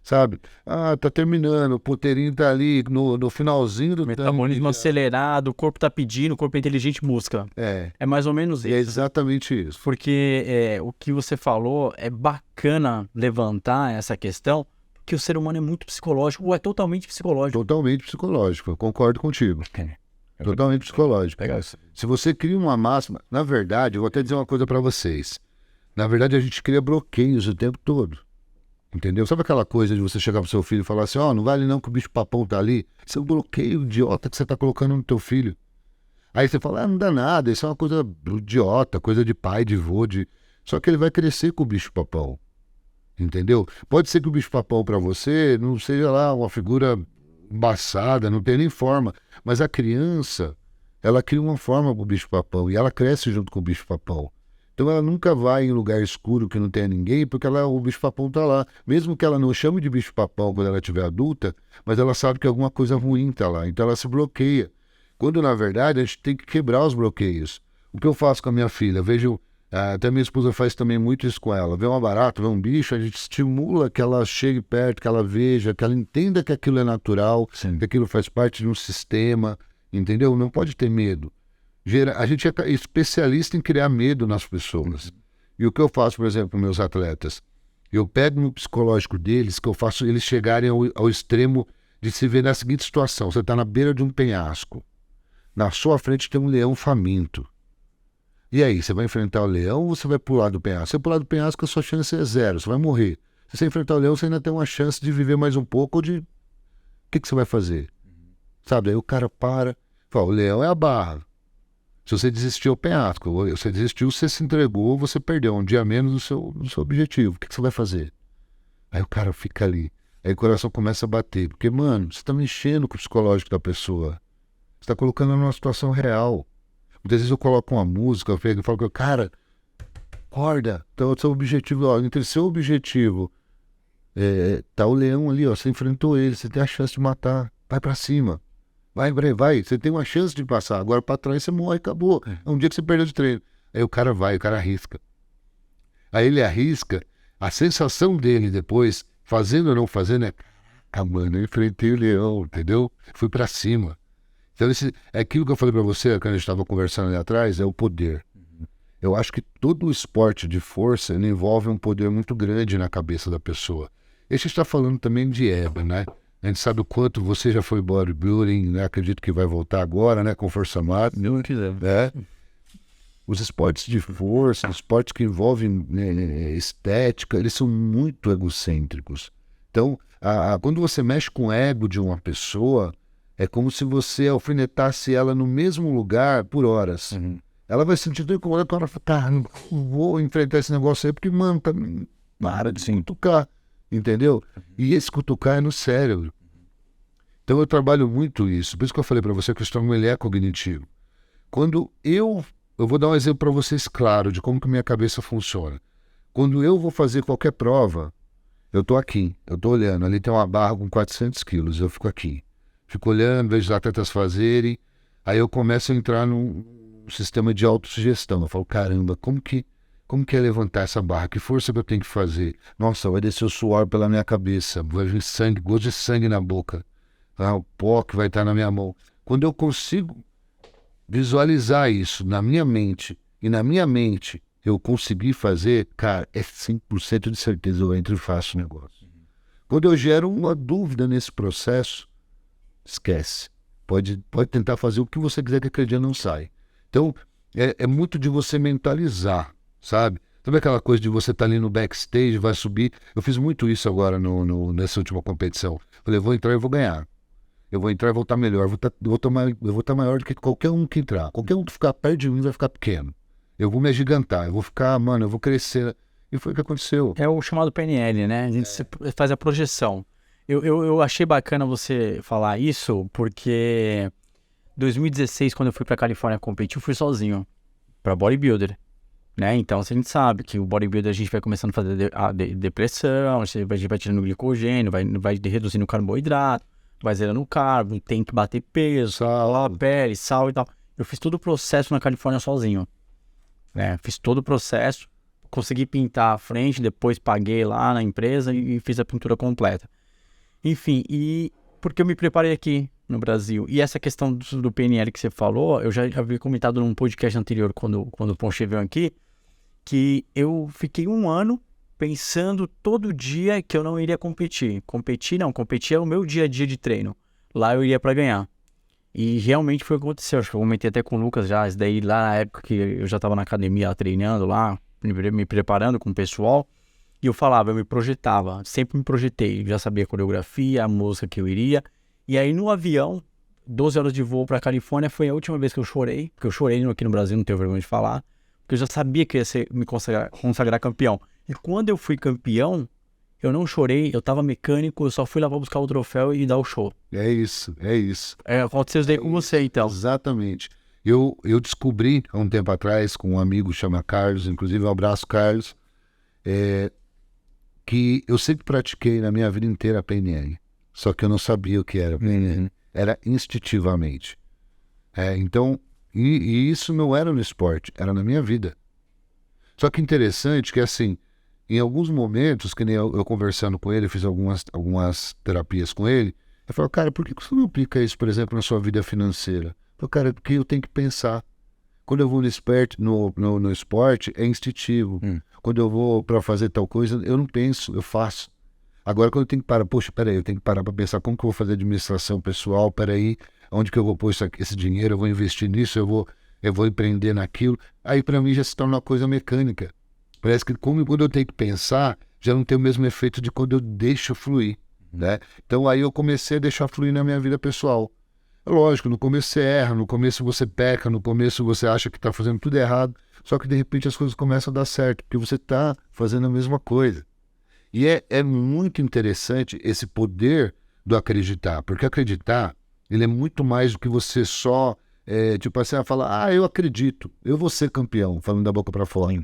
sabe? Ah, tá terminando, o puteirinho tá ali no finalzinho do Metabolismo tanque. acelerado, o corpo tá pedindo, o corpo é inteligente, música. É mais ou menos E é isso. exatamente isso. Porque o que você falou é bacana levantar essa questão, porque o ser humano é muito psicológico, ou é totalmente psicológico. Totalmente psicológico, eu concordo contigo. É. Totalmente psicológico. Legal isso. Se você cria uma máxima, na verdade, eu vou até dizer uma coisa pra vocês. Na verdade, a gente cria bloqueios o tempo todo. Entendeu? Sabe aquela coisa de você chegar pro seu filho e falar assim, ó, não vale não que o bicho-papão tá ali? Isso é um bloqueio idiota que você tá colocando no teu filho. Aí você fala, não dá nada, isso é uma coisa idiota, coisa de pai, de vô, de... Só que ele vai crescer com o bicho-papão. Entendeu? Pode ser que o bicho-papão pra você não seja lá uma figura embaçada, não tem nem forma. Mas a criança, ela cria uma forma pro bicho-papão e ela cresce junto com o bicho-papão. Então ela nunca vai em lugar escuro que não tenha ninguém, porque o bicho-papão tá lá. Mesmo que ela não chame de bicho-papão quando ela estiver adulta, mas ela sabe que alguma coisa ruim tá lá. Então ela se bloqueia. Quando, na verdade, a gente tem que quebrar os bloqueios. O que eu faço com a minha filha? Vejo, até minha esposa faz também muito isso com ela. Vê uma barata, vê um bicho, a gente estimula que ela chegue perto, que ela veja, que ela entenda que aquilo é natural, Sim. que aquilo faz parte de um sistema, entendeu? Não pode ter medo. A gente é especialista em criar medo nas pessoas. E o que eu faço, por exemplo, com meus atletas? Eu pego no psicológico deles, que eu faço eles chegarem ao extremo de se ver na seguinte situação. Você está na beira de um penhasco. Na sua frente tem um leão faminto. E aí, você vai enfrentar o leão ou você vai pular do penhasco? Se você pular do penhasco, a sua chance é zero, você vai morrer. Se você enfrentar o leão, você ainda tem uma chance de viver mais um pouco ou de... O que você vai fazer? Sabe, aí o cara para, fala, o leão é a barra. Se você desistiu, é o penhasco. Você desistiu, você se entregou, você perdeu um dia menos do seu objetivo. O que você vai fazer? Aí o cara fica ali. Aí o coração começa a bater. Porque, mano, você tá mexendo com o psicológico da pessoa. Você tá colocando ela numa situação real. Muitas vezes eu coloco uma música, eu pego e falo, cara, acorda. Então, seu objetivo, ó, entre seu objetivo, tá o leão ali, ó, você enfrentou ele, você tem a chance de matar. Vai pra cima. Vai. Você tem uma chance de passar. Agora pra trás você morre, acabou. É um dia que você perdeu de treino. Aí o cara vai, o cara arrisca. Aí ele arrisca, a sensação dele depois, fazendo ou não fazendo, é, mano, eu enfrentei o leão, entendeu? Fui pra cima. Então, é aquilo que eu falei pra você, quando a gente estava conversando ali atrás, é o poder. Eu acho que todo o esporte de força ele envolve um poder muito grande na cabeça da pessoa. E a gente está falando também de EBA, né? A gente sabe o quanto você já foi bodybuilding, né? Acredito que vai voltar agora, né? Com força máxima. Não quiser. Né? Os esportes de força, os esportes que envolvem né, estética, eles são muito egocêntricos. Então, quando você mexe com o ego de uma pessoa, é como se você alfinetasse ela no mesmo lugar por horas. Ela vai se sentir tão incomodada que ela fala, cara, não vou enfrentar esse negócio aí, porque, mano, tá... para de se cutucar, entendeu? E esse cutucar é no cérebro. Então eu trabalho muito isso. Por isso que eu falei para você que o estômago ele é cognitivo. Quando eu vou dar um exemplo para vocês claro de como que minha cabeça funciona. Quando eu vou fazer qualquer prova, eu tô aqui, eu tô olhando, ali tem uma barra com 400 quilos, eu fico aqui. Fico olhando, vejo os atletas fazerem, aí eu começo a entrar num sistema de autossugestão. Eu falo, caramba, como que é levantar essa barra? Que força que eu tenho que fazer? Nossa, vai descer o suor pela minha cabeça, vai vir sangue, gosto de sangue na boca. O pó que vai estar na minha mão. Quando eu consigo visualizar isso na minha mente, e na minha mente eu conseguir fazer, cara, é 100% de certeza eu entro e faço o negócio. Quando eu gero uma dúvida nesse processo, esquece. Pode tentar fazer o que você quiser que aquele dia não sai. Então, é muito de você mentalizar, sabe? Sabe aquela coisa de você estar ali no backstage, vai subir? Eu fiz muito isso agora nessa última competição. Falei, eu vou entrar e eu vou ganhar. Eu vou entrar e vou estar melhor. Eu vou estar maior do que qualquer um que entrar. Qualquer um que ficar perto de mim vai ficar pequeno. Eu vou me agigantar. Eu vou ficar, mano, eu vou crescer. E foi o que aconteceu. É o chamado PNL, né? A gente faz a projeção. Eu achei bacana você falar isso, porque 2016, quando eu fui pra Califórnia competir, eu fui sozinho pra bodybuilder, né? Então, a gente sabe que o bodybuilder a gente vai começando a fazer a depressão, a gente vai tirando glicogênio, vai reduzindo o carboidrato, vai zerando o carbo, tem que bater peso, sal, pele, sal e tal. Eu fiz todo o processo na Califórnia sozinho, né? Fiz todo o processo, consegui pintar a frente, depois paguei lá na empresa e fiz a pintura completa. Enfim, e porque eu me preparei aqui no Brasil. E essa questão do PNL que você falou, eu já havia comentado num podcast anterior, quando o Ponche veio aqui, que eu fiquei um ano pensando todo dia que eu não iria competir. Competir é o meu dia a dia de treino. Lá eu iria para ganhar. E realmente foi o que aconteceu. Acho que eu comentei até com o Lucas já, isso daí lá na época que eu já estava na academia treinando lá, me preparando com o pessoal. E eu falava, eu me projetava, sempre me projetei. Já sabia a coreografia, a música que eu iria. E aí no avião, 12 horas de voo para Califórnia, foi a última vez que eu chorei. Porque eu chorei aqui no Brasil, não tenho vergonha de falar. Porque eu já sabia que ia me consagrar campeão. E quando eu fui campeão, eu não chorei, eu tava mecânico, eu só fui lá pra buscar o troféu e dar o show. É isso, é isso. Aconteceu isso daí com você, então. Exatamente. Eu descobri há um tempo atrás, com um amigo chama Carlos, inclusive um abraço, Carlos, que eu sempre pratiquei na minha vida inteira a PNL. Só que eu não sabia o que era PNL. Era instintivamente. Então, e isso não era no esporte, era na minha vida. Só que interessante que, assim, em alguns momentos, que nem eu conversando com ele, fiz algumas terapias com ele, eu falo, cara, por que você não aplica isso, por exemplo, na sua vida financeira? Eu falo, cara, porque eu tenho que pensar. Quando eu vou no esporte, é instintivo. Quando eu vou para fazer tal coisa, eu não penso, eu faço. Agora, quando eu tenho que parar, poxa, peraí, eu tenho que parar para pensar como que eu vou fazer administração pessoal, peraí, onde que eu vou pôr esse dinheiro, eu vou investir nisso, eu vou empreender naquilo. Aí, para mim, já se torna uma coisa mecânica. Parece que quando eu tenho que pensar, já não tem o mesmo efeito de quando eu deixo fluir, né? Então, aí eu comecei a deixar fluir na minha vida pessoal. Lógico, no começo você erra, no começo você peca, no começo você acha que está fazendo tudo errado, só que de repente as coisas começam a dar certo, porque você está fazendo a mesma coisa. E é muito interessante esse poder do acreditar, porque acreditar, ele é muito mais do que você só, tipo assim, falar, eu acredito, eu vou ser campeão, falando da boca para fora.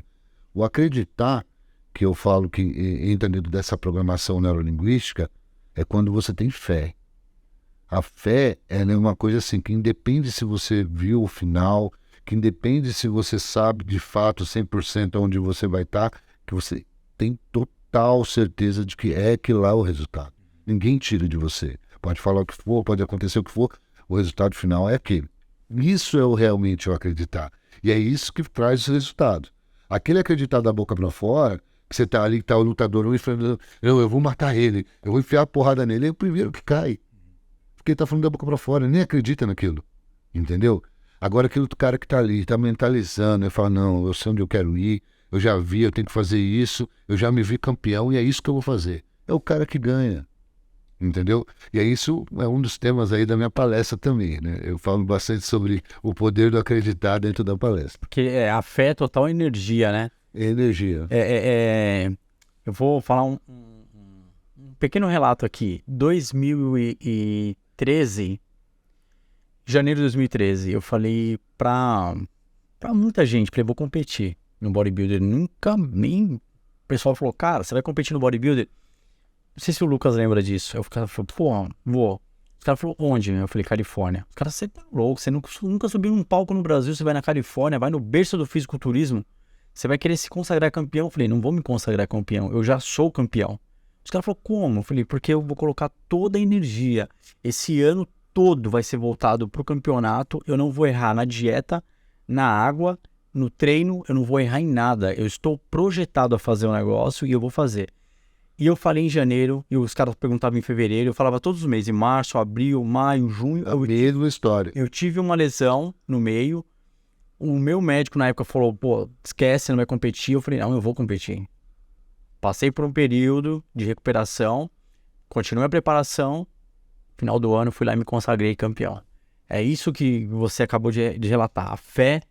O acreditar, que eu falo que entra dentro dessa programação neurolinguística, é quando você tem fé. A fé é uma coisa assim, que independe se você viu o final, que independe se você sabe de fato 100% onde você vai estar, que você tem total certeza de que é aquilo lá o resultado. Ninguém tira de você. Pode falar o que for, pode acontecer o que for, o resultado final é aquele. Isso é realmente o acreditar. E é isso que traz os resultados. Aquele acreditar da boca para fora, que você tá ali, que tá o lutador, eu vou matar ele, eu vou enfiar a porrada nele, é o primeiro que cai. Porque ele tá falando da boca para fora, nem acredita naquilo. Entendeu? Agora aquele outro cara que tá ali, tá mentalizando, ele fala, não, eu sei onde eu quero ir, eu já vi, eu tenho que fazer isso, eu já me vi campeão e é isso que eu vou fazer. É o cara que ganha. Entendeu? E aí isso é um dos temas aí da minha palestra também, né? Eu falo bastante sobre o poder do acreditar dentro da palestra. Porque a fé é total energia, né? Energia. Eu vou falar um pequeno relato aqui. 2013, janeiro de 2013, eu falei pra muita gente, falei, vou competir no bodybuilder. Nem o pessoal falou, cara, você vai competir no bodybuilder? Não sei se o Lucas lembra disso. Aí o cara falou, pô, vou. Os caras falaram, onde? Eu falei, Califórnia. Os caras, você tá louco, você nunca subiu num palco no Brasil, você vai na Califórnia, vai no berço do fisiculturismo, você vai querer se consagrar campeão? Eu falei, não vou me consagrar campeão, eu já sou campeão. Os caras falaram, como? Eu falei, porque eu vou colocar toda a energia. Esse ano todo vai ser voltado pro campeonato, eu não vou errar na dieta, na água, no treino, eu não vou errar em nada. Eu estou projetado a fazer o negócio e eu vou fazer. E eu falei em janeiro, e os caras perguntavam em fevereiro, eu falava todos os meses, em março, abril, maio, junho. A mesma história. Eu tive uma lesão no meio, o meu médico na época falou, pô, esquece, você não vai competir. Eu falei, não, eu vou competir. Passei por um período de recuperação, continuei a preparação, final do ano fui lá e me consagrei campeão. É isso que você acabou de relatar, a fé,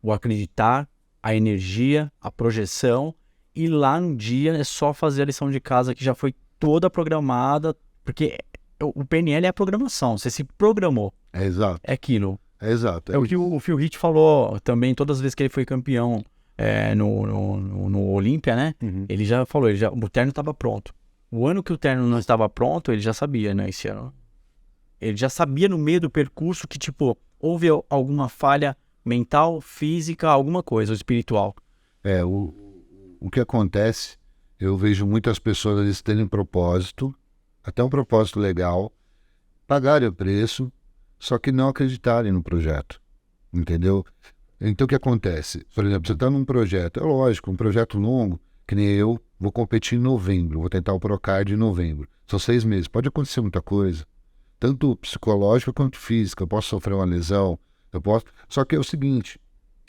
o acreditar, a energia, a projeção. E lá no dia é só fazer a lição de casa que já foi toda programada, porque o PNL é a programação, você se programou. É exato. É aquilo. É exato. É o que o Phil Heath falou também, todas as vezes que ele foi campeão no Olímpia, né? Ele já falou, o terno estava pronto. O ano que o terno não estava pronto, ele já sabia, né? Esse ano. Ele já sabia no meio do percurso que, tipo, houve alguma falha mental, física, alguma coisa, ou espiritual. O que acontece, eu vejo muitas pessoas eles terem propósito, até um propósito legal, pagarem o preço, só que não acreditarem no projeto, entendeu? Então o que acontece? Por exemplo, você está num projeto, é lógico, um projeto longo, que nem eu, vou competir em novembro, vou tentar o Procard em novembro. São 6 meses, pode acontecer muita coisa, tanto psicológica quanto física, eu posso sofrer uma lesão, eu posso... Só que é o seguinte,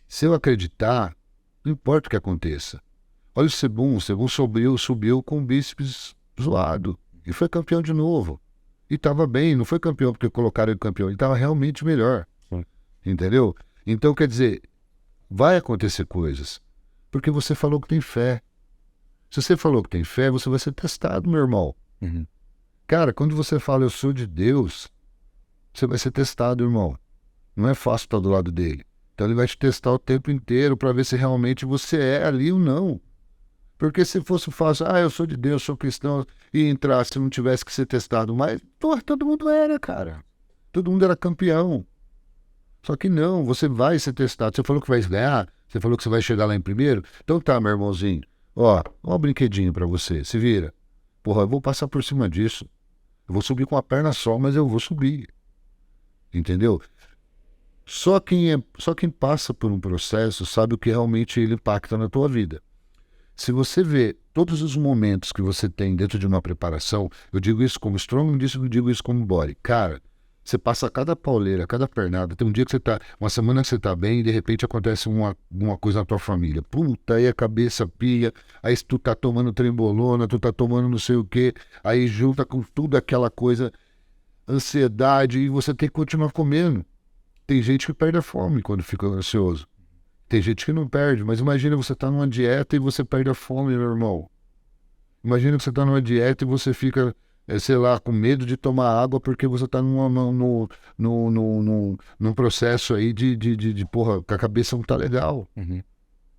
se eu acreditar, não importa o que aconteça. Olha o Sebum subiu com o bíceps zoado e foi campeão de novo. E estava bem, não foi campeão porque colocaram ele campeão, ele estava realmente melhor. Entendeu? Então, quer dizer, vai acontecer coisas, porque você falou que tem fé. Se você falou que tem fé, você vai ser testado, meu irmão. Cara, quando você fala eu sou de Deus, você vai ser testado, irmão. Não é fácil estar do lado dele. Então ele vai te testar o tempo inteiro para ver se realmente você é ali ou não. Porque se fosse fácil, eu sou de Deus, sou cristão, e entrar se não tivesse que ser testado, mas, todo mundo era, cara. Todo mundo era campeão. Só que não, você vai ser testado. Você falou que vai ganhar, você falou que você vai chegar lá em primeiro. Então tá, meu irmãozinho, ó um brinquedinho pra você, se vira. Porra, eu vou passar por cima disso. Eu vou subir com a perna só, mas eu vou subir. Entendeu? Só quem passa por um processo sabe o que realmente ele impacta na tua vida. Se você vê todos os momentos que você tem dentro de uma preparação, eu digo isso como strong, eu digo isso como body. Cara, você passa cada pauleira, cada pernada, tem um dia que você tá, uma semana que você tá bem e de repente acontece uma coisa na tua família. Puta, aí a cabeça pia, aí tu tá tomando trembolona, tu tá tomando não sei o quê, aí junta com tudo aquela coisa, ansiedade, e você tem que continuar comendo. Tem gente que perde a fome quando fica ansioso. Tem gente que não perde, mas imagina você tá numa dieta e você perde a fome, meu irmão. Imagina que você tá numa dieta e você fica, sei lá, com medo de tomar água porque você tá num processo aí de porra, que a cabeça não tá legal.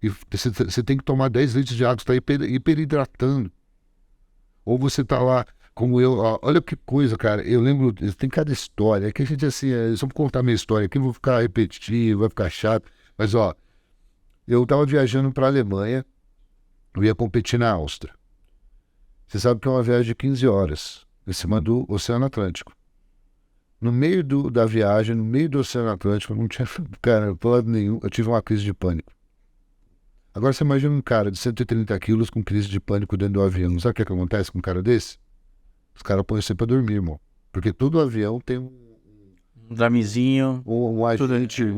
E você tem que tomar 10 litros de água, você tá hiperidratando. Ou você tá lá, como eu, olha que coisa, cara, eu lembro, tem cada história, é que a gente assim, só vou contar minha história aqui, vou ficar repetitivo, vai ficar chato, mas ó, eu estava viajando para a Alemanha, eu ia competir na Áustria. Você sabe que é uma viagem de 15 horas, em cima do Oceano Atlântico. No meio da viagem, no meio do Oceano Atlântico, não tinha, cara, por lado nenhum, eu tive uma crise de pânico. Agora você imagina um cara de 130 quilos com crise de pânico dentro do avião. Sabe o que acontece com um cara desse? Os caras põem você para dormir, irmão. Porque todo avião tem um dramezinho, um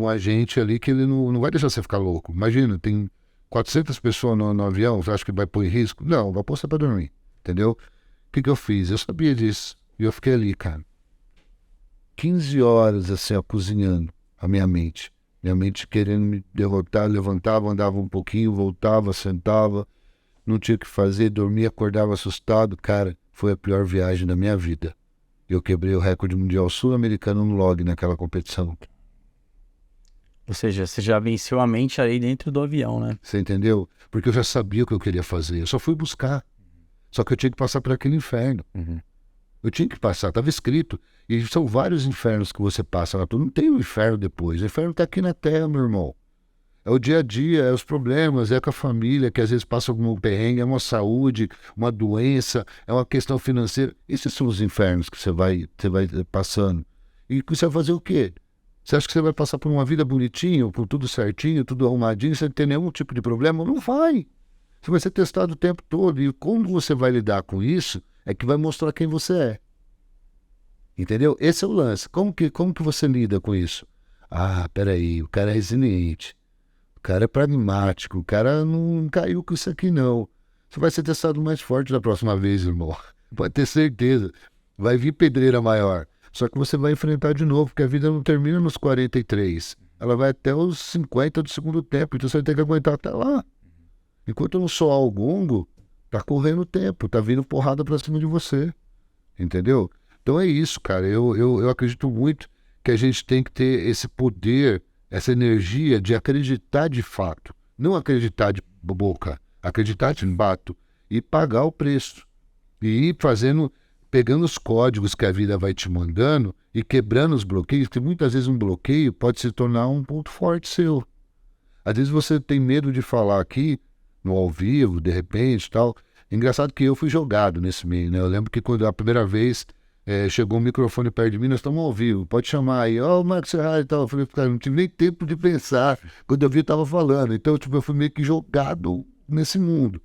agente ali que ele não vai deixar você ficar louco. Imagina, tem 400 pessoas no avião, você acha que vai pôr em risco? Não, vai pôr você pra dormir, entendeu? O que eu fiz? Eu sabia disso. E eu fiquei ali, cara. 15 horas, assim, ó, cozinhando a minha mente. Minha mente querendo me derrotar, levantava, andava um pouquinho, voltava, sentava, não tinha o que fazer, dormia, acordava assustado. Cara, foi a pior viagem da minha vida. Eu quebrei o recorde mundial sul-americano no log naquela competição. Ou seja, você já venceu a mente ali dentro do avião, né? Você entendeu? Porque eu já sabia o que eu queria fazer. Eu só fui buscar. Só que eu tinha que passar por aquele inferno. Eu tinha que passar, estava escrito. E são vários infernos que você passa lá. Tu não tem o inferno depois. O inferno está aqui na Terra, meu irmão. É o dia a dia, é os problemas, é com a família, que às vezes passa algum perrengue, é uma saúde, uma doença, é uma questão financeira. Esses são os infernos que você vai passando. E você vai fazer o quê? Você acha que você vai passar por uma vida bonitinho, por tudo certinho, tudo arrumadinho, sem ter nenhum tipo de problema? Não vai. Você vai ser testado o tempo todo. E como você vai lidar com isso, é que vai mostrar quem você é. Entendeu? Esse é o lance. Como que você lida com isso? Peraí, o cara é resiliente. O cara é pragmático, o cara não caiu com isso aqui, não. Você vai ser testado mais forte da próxima vez, irmão. Pode ter certeza. Vai vir pedreira maior. Só que você vai enfrentar de novo, porque a vida não termina nos 43. Ela vai até os 50 do segundo tempo. Então você vai ter que aguentar até lá. Enquanto não soar o gongo, tá correndo o tempo, tá vindo porrada pra cima de você. Entendeu? Então é isso, cara. Eu acredito muito que a gente tem que ter esse poder, essa energia de acreditar de fato, não acreditar de boca, acreditar de fato e pagar o preço. E ir pegando os códigos que a vida vai te mandando e quebrando os bloqueios, que muitas vezes um bloqueio pode se tornar um ponto forte seu. Às vezes você tem medo de falar aqui, no ao vivo, de repente, tal, Engraçado que eu fui jogado nesse meio, né? Eu lembro que quando a primeira vez chegou um microfone perto de mim, nós estamos ao vivo, pode chamar aí, ó, o Marcos Ferrari e tal. Eu falei, cara, não tive nem tempo de pensar. Quando eu vi, eu tava falando. Então, tipo, eu fui meio que jogado nesse mundo.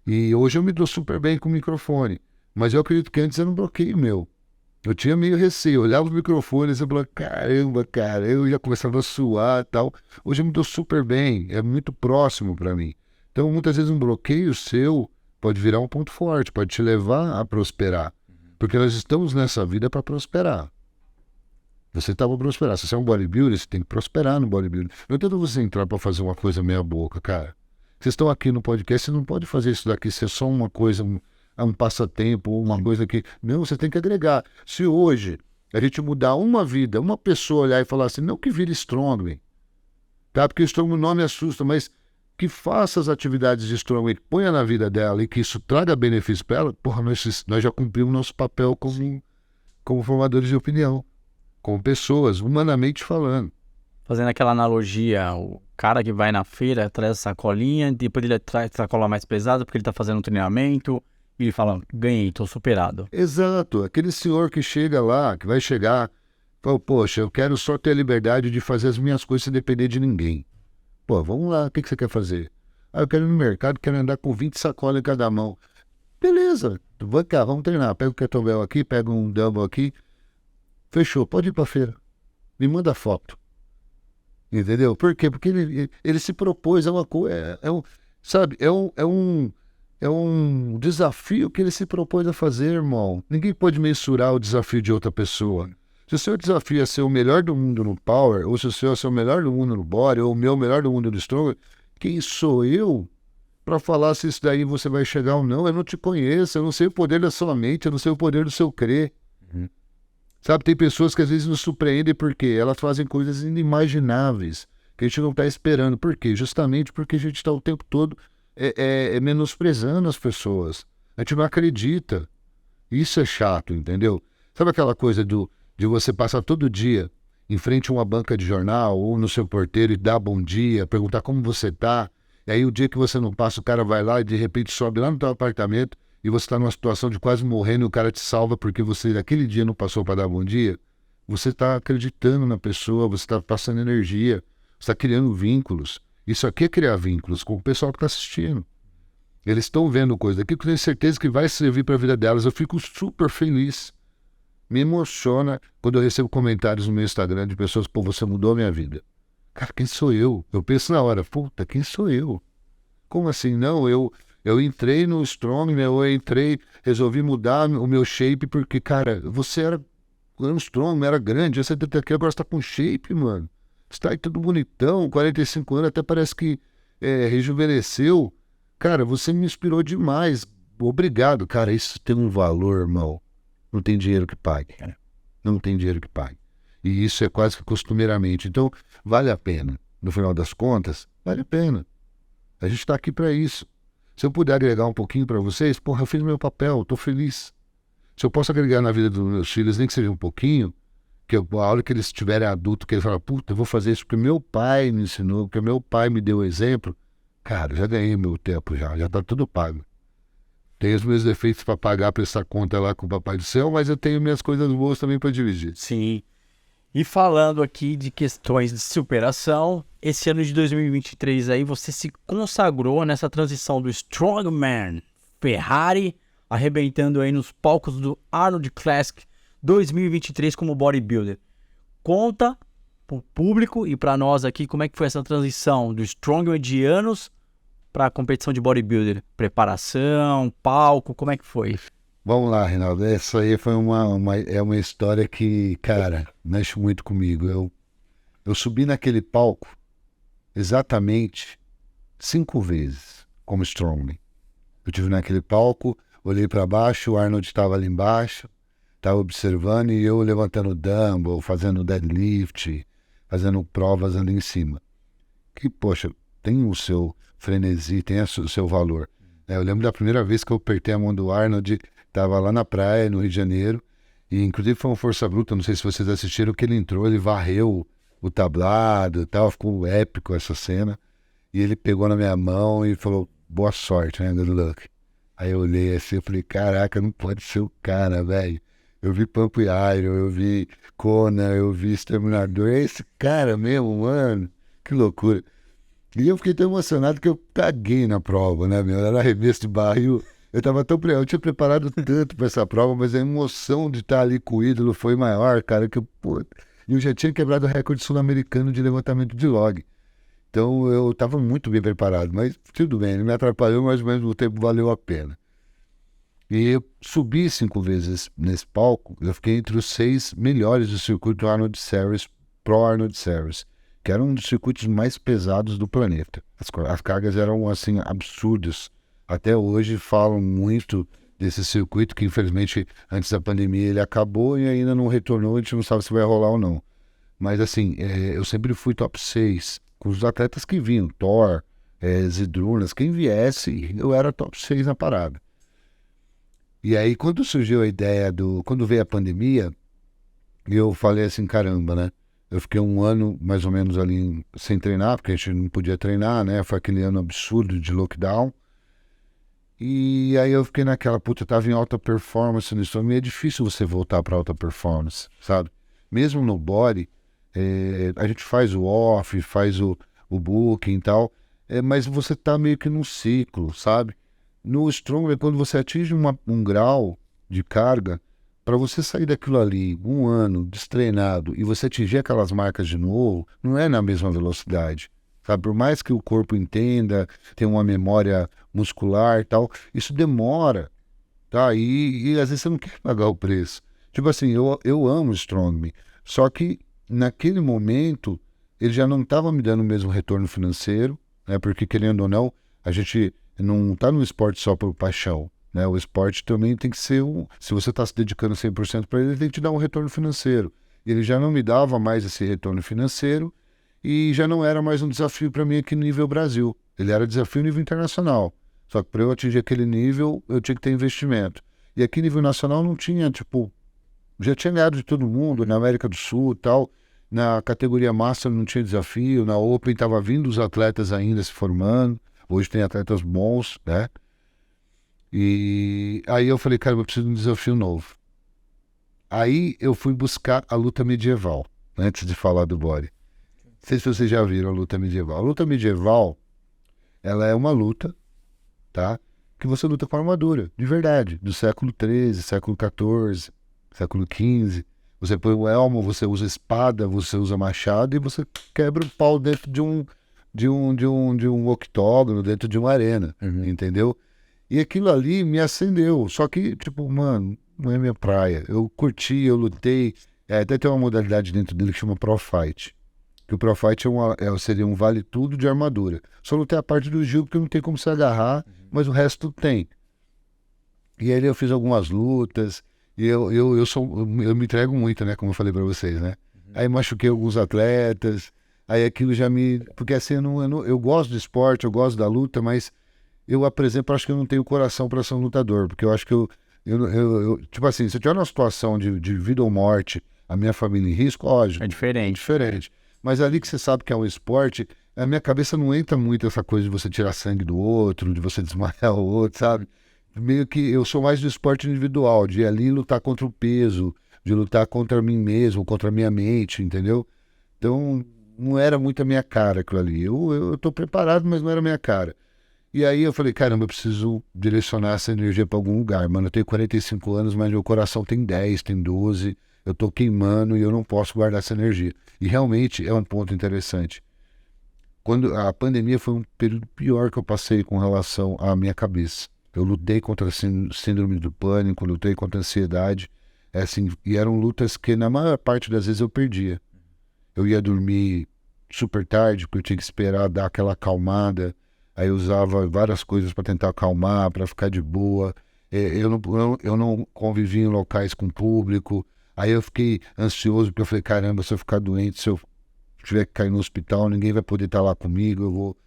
E hoje eu me dou super bem com o microfone. Mas eu acredito que antes era um bloqueio meu. Eu tinha meio receio, eu olhava os microfones e falava, caramba, cara, eu já começava a suar e tal. Hoje eu me dou super bem, é muito próximo para mim. Então, muitas vezes um bloqueio seu pode virar um ponto forte, pode te levar a prosperar. Porque nós estamos nessa vida para prosperar. Você está para prosperar. Se você é um bodybuilder, você tem que prosperar no bodybuilding. Não adianta você entrar para fazer uma coisa meia boca, cara. Vocês estão aqui no podcast, você não pode fazer isso daqui ser só uma coisa... um passatempo, uma coisa que... Não, você tem que agregar. Se hoje a gente mudar uma vida, uma pessoa olhar e falar assim, não que vire Strongman, tá? Porque Strongman não me assusta, mas que faça as atividades de Strongman, que ponha na vida dela e que isso traga benefício para ela, porra, nós já cumprimos nosso papel como formadores de opinião, como pessoas, humanamente falando. Fazendo aquela analogia, o cara que vai na feira, traz a sacolinha, depois ele traz a sacola mais pesada porque ele tá fazendo um treinamento... E ele fala, ganhei, tô superado. Exato. Aquele senhor que chega lá, que vai chegar, fala, poxa, eu quero só ter a liberdade de fazer as minhas coisas sem depender de ninguém. Pô, vamos lá, o que você quer fazer? Ah, eu quero ir no mercado, quero andar com 20 sacolas em cada mão. Beleza, vamos cá, vamos treinar. Pega o kettlebell aqui, pega um dumbbell aqui. Fechou, pode ir pra feira. Me manda foto. Entendeu? Por quê? Porque ele se propôs a uma coisa, sabe, é um desafio que ele se propôs a fazer, irmão. Ninguém pode mensurar o desafio de outra pessoa. Se o seu desafio é ser o melhor do mundo no Power, ou se o seu é ser o melhor do mundo no Body, ou o meu melhor do mundo no Strong, quem sou eu para falar se isso daí você vai chegar ou não? Eu não te conheço, eu não sei o poder da sua mente, eu não sei o poder do seu crer. Sabe, tem pessoas que às vezes nos surpreendem porque elas fazem coisas inimagináveis, que a gente não está esperando. Por quê? Justamente porque a gente está o tempo todo menosprezando as pessoas. A gente não acredita. Isso é chato, entendeu? Sabe aquela coisa de você passar todo dia em frente a uma banca de jornal ou no seu porteiro e dar bom dia, perguntar como você tá, e aí o dia que você não passa, o cara vai lá e de repente sobe lá no teu apartamento e você está numa situação de quase morrendo e o cara te salva porque você naquele dia não passou para dar bom dia? Você está acreditando na pessoa, você está passando energia, você está criando vínculos. Isso aqui é criar vínculos com o pessoal que está assistindo. Eles estão vendo coisa aqui que eu tenho certeza que vai servir para a vida delas. Eu fico super feliz. Me emociona quando eu recebo comentários no meu Instagram de pessoas, pô, você mudou a minha vida. Cara, quem sou eu? Eu penso na hora, puta, quem sou eu? Como assim? Não, eu entrei no Strong, resolvi mudar o meu shape porque, cara, você era um Strong, era grande, você aqui agora está com shape, mano. Está aí tudo bonitão, 45 anos, até parece que rejuvenesceu. Cara, você me inspirou demais. Obrigado. Cara, isso tem um valor, irmão. Não tem dinheiro que pague. Não tem dinheiro que pague. E isso é quase que costumeiramente. Então, vale a pena. No final das contas, vale a pena. A gente está aqui para isso. Se eu puder agregar um pouquinho para vocês, porra, eu fiz meu papel, estou feliz. Se eu posso agregar na vida dos meus filhos, nem que seja um pouquinho, que a hora que eles estiverem adultos, que eles falam, puta, eu vou fazer isso porque meu pai me ensinou, porque meu pai me deu exemplo. Cara, já ganhei meu tempo já tá tudo pago. Tenho os meus defeitos para pagar para essa conta lá com o Papai do Céu, mas eu tenho minhas coisas boas também para dividir. Sim. E falando aqui de questões de superação, esse ano de 2023 aí você se consagrou nessa transição do Strongman Ferrari, arrebentando aí nos palcos do Arnold Classic 2023 como bodybuilder. Conta pro público e para nós aqui como é que foi essa transição do Strongman de anos para a competição de bodybuilder. Preparação, palco, como é que foi? Vamos lá, Reinaldo. Essa aí foi uma história que, cara, mexe muito comigo. Eu subi naquele palco exatamente 5 vezes como Strongman. Eu estive naquele palco, olhei para baixo, o Arnold estava ali embaixo, estava observando e eu levantando dumbbell, fazendo deadlift, fazendo provas ali em cima. Que, poxa, tem o seu frenesi, tem o seu valor. Eu lembro da primeira vez que eu apertei a mão do Arnold, estava lá na praia, no Rio de Janeiro, e inclusive foi uma força bruta, não sei se vocês assistiram, que ele entrou, ele varreu o tablado e tal, ficou épico essa cena, e ele pegou na minha mão e falou, boa sorte, né, good luck. Aí eu olhei assim, eu falei, caraca, não pode ser o cara, velho. Eu vi Pump Iron, eu vi Conan, eu vi Exterminador. É esse cara mesmo, mano. Que loucura. E eu fiquei tão emocionado que eu caguei na prova, né, meu? Era arremesso de barril. Eu tava eu tinha preparado tanto pra essa prova, mas a emoção de estar ali com o ídolo foi maior, cara, que pô, eu já tinha quebrado o recorde sul-americano de levantamento de log. Então eu tava muito bem preparado, mas tudo bem, ele me atrapalhou, mas ao mesmo tempo valeu a pena. E eu subi 5 vezes nesse palco, eu fiquei entre os 6 melhores do circuito Arnold Series, Pro Arnold Series, que era um dos circuitos mais pesados do planeta. As cargas eram, assim, absurdas. Até hoje falam muito desse circuito, que infelizmente antes da pandemia ele acabou e ainda não retornou, a gente não sabe se vai rolar ou não. Mas assim, eu sempre fui top 6, com os atletas que vinham, Thor, Zydrunas, quem viesse, eu era top 6 na parada. E aí, quando surgiu a ideia quando veio a pandemia, eu falei assim, caramba, né? Eu fiquei um ano, mais ou menos, ali sem treinar, porque a gente não podia treinar, né? Foi aquele ano absurdo de lockdown. E aí eu fiquei naquela, puta, eu tava em alta performance no Strongman, é difícil você voltar para alta performance, sabe? Mesmo no body, a gente faz o off, faz o booking e tal, mas você tá meio que num ciclo, sabe? No Strongman, quando você atinge um grau de carga, para você sair daquilo ali, um ano destreinado, e você atingir aquelas marcas de novo, não é na mesma velocidade. Sabe, por mais que o corpo entenda, tenha uma memória muscular e tal, isso demora, tá? E às vezes você não quer pagar o preço. Tipo assim, eu amo o Strongman, só que naquele momento ele já não estava me dando o mesmo retorno financeiro, né? Porque querendo ou não, a gente não está no esporte só por paixão, né? O esporte também tem que ser se você está se dedicando 100% para ele, ele tem que te dar um retorno financeiro. Ele já não me dava mais esse retorno financeiro, e já não era mais um desafio para mim aqui no nível Brasil. Ele era desafio nível internacional. Só que para eu atingir aquele nível, eu tinha que ter investimento. E aqui nível nacional não tinha, tipo, já tinha ganhado de todo mundo, na América do Sul e tal. Na categoria Master não tinha desafio, na Open estava vindo os atletas ainda se formando. Hoje tem atletas bons, né? E aí eu falei, cara, eu preciso de um desafio novo. Aí eu fui buscar a luta medieval, antes de falar do body. Não sei se vocês já viram a luta medieval. A luta medieval, ela é uma luta, tá? Que você luta com armadura, de verdade, do século XIII, século XIV, século XV. Você põe o elmo, você usa espada, você usa machado e você quebra o pau dentro de um octógono, dentro de uma arena, entendeu? E aquilo ali me acendeu, só que, tipo, mano, não é minha praia. Eu curti, eu lutei, até tem uma modalidade dentro dele que chama Pro Fight. Que o Pro Fight seria um vale tudo de armadura. Só não tem a parte do Gil porque não tem como se agarrar, mas o resto tem. E aí eu fiz algumas lutas, e eu me entrego muito, né? Como eu falei pra vocês, né? Aí machuquei alguns atletas, aí aquilo já me... Porque assim, eu gosto do esporte, eu gosto da luta, mas eu, por exemplo, acho que eu não tenho coração para ser um lutador, porque eu acho que tipo assim, se eu tiver uma situação de vida ou morte, a minha família em risco, lógico. É diferente. Mas ali que você sabe que é um esporte, a minha cabeça não entra muito essa coisa de você tirar sangue do outro, de você desmaiar o outro, sabe? Meio que eu sou mais do esporte individual, de ir ali lutar contra o peso, de lutar contra mim mesmo, contra a minha mente, entendeu? Então, não era muito a minha cara aquilo ali. Eu tô preparado, mas não era a minha cara. E aí eu falei, caramba, eu preciso direcionar essa energia para algum lugar, mano. Eu tenho 45 anos, mas meu coração tem 10, tem 12... Eu estou queimando e eu não posso guardar essa energia. E realmente é um ponto interessante. Quando a pandemia foi um período pior que eu passei com relação à minha cabeça. Eu lutei contra a síndrome do pânico, lutei contra a ansiedade. Assim, e eram lutas que na maior parte das vezes eu perdia. Eu ia dormir super tarde, porque eu tinha que esperar dar aquela acalmada. Aí eu usava várias coisas para tentar acalmar, para ficar de boa. Eu não convivia em locais com público. Aí eu fiquei ansioso, porque eu falei, caramba, se eu ficar doente, se eu tiver que cair no hospital, ninguém vai poder estar lá comigo, eu vou...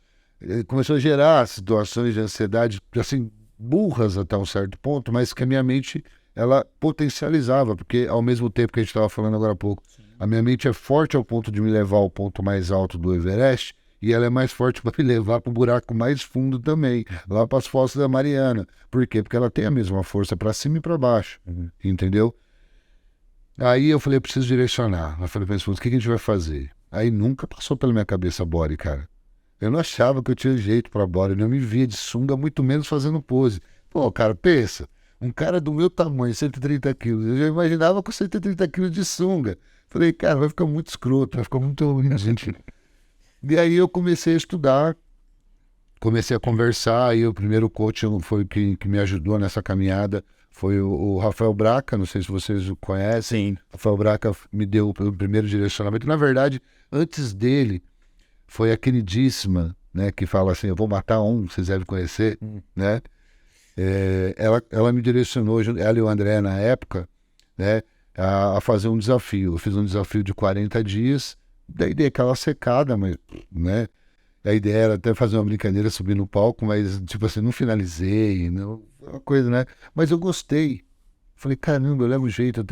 Começou a gerar situações de ansiedade, assim, burras até um certo ponto, mas que a minha mente, ela potencializava, porque ao mesmo tempo que a gente estava falando agora há pouco, a minha mente é forte ao ponto de me levar ao ponto mais alto do Everest, E ela é mais forte para me levar para o buraco mais fundo também, lá para as Fossas da Mariana. Por quê? Porque ela tem a mesma força para cima e para baixo, entendeu? Aí eu falei, eu preciso direcionar. Eu falei para o que a gente vai fazer? Aí nunca passou pela minha cabeça body, cara. Eu não achava que eu tinha jeito para body, eu não me via de sunga, muito menos fazendo pose. Pô, cara, pensa, um cara do meu tamanho, 130 quilos, eu já imaginava com 130 quilos de sunga. Falei, cara, vai ficar muito escroto, vai ficar muito ruim, gente. E aí eu comecei a estudar, comecei a conversar, e o primeiro coach foi que me ajudou nessa caminhada, foi o Rafael Braca, não sei se vocês o conhecem. Sim. Rafael Braca me deu o primeiro direcionamento. Na verdade, antes dele, foi a queridíssima, né, que fala assim, eu vou matar um, vocês devem conhecer, né? Ela me direcionou, ela e o André na época, né, a fazer um desafio. Eu fiz um desafio de 40 dias, daí dei aquela secada, mas, né? A ideia era até fazer uma brincadeira, subir no palco, mas, tipo assim, não finalizei, não, uma coisa, né? Mas eu gostei. Falei, caramba, eu levo jeito, eu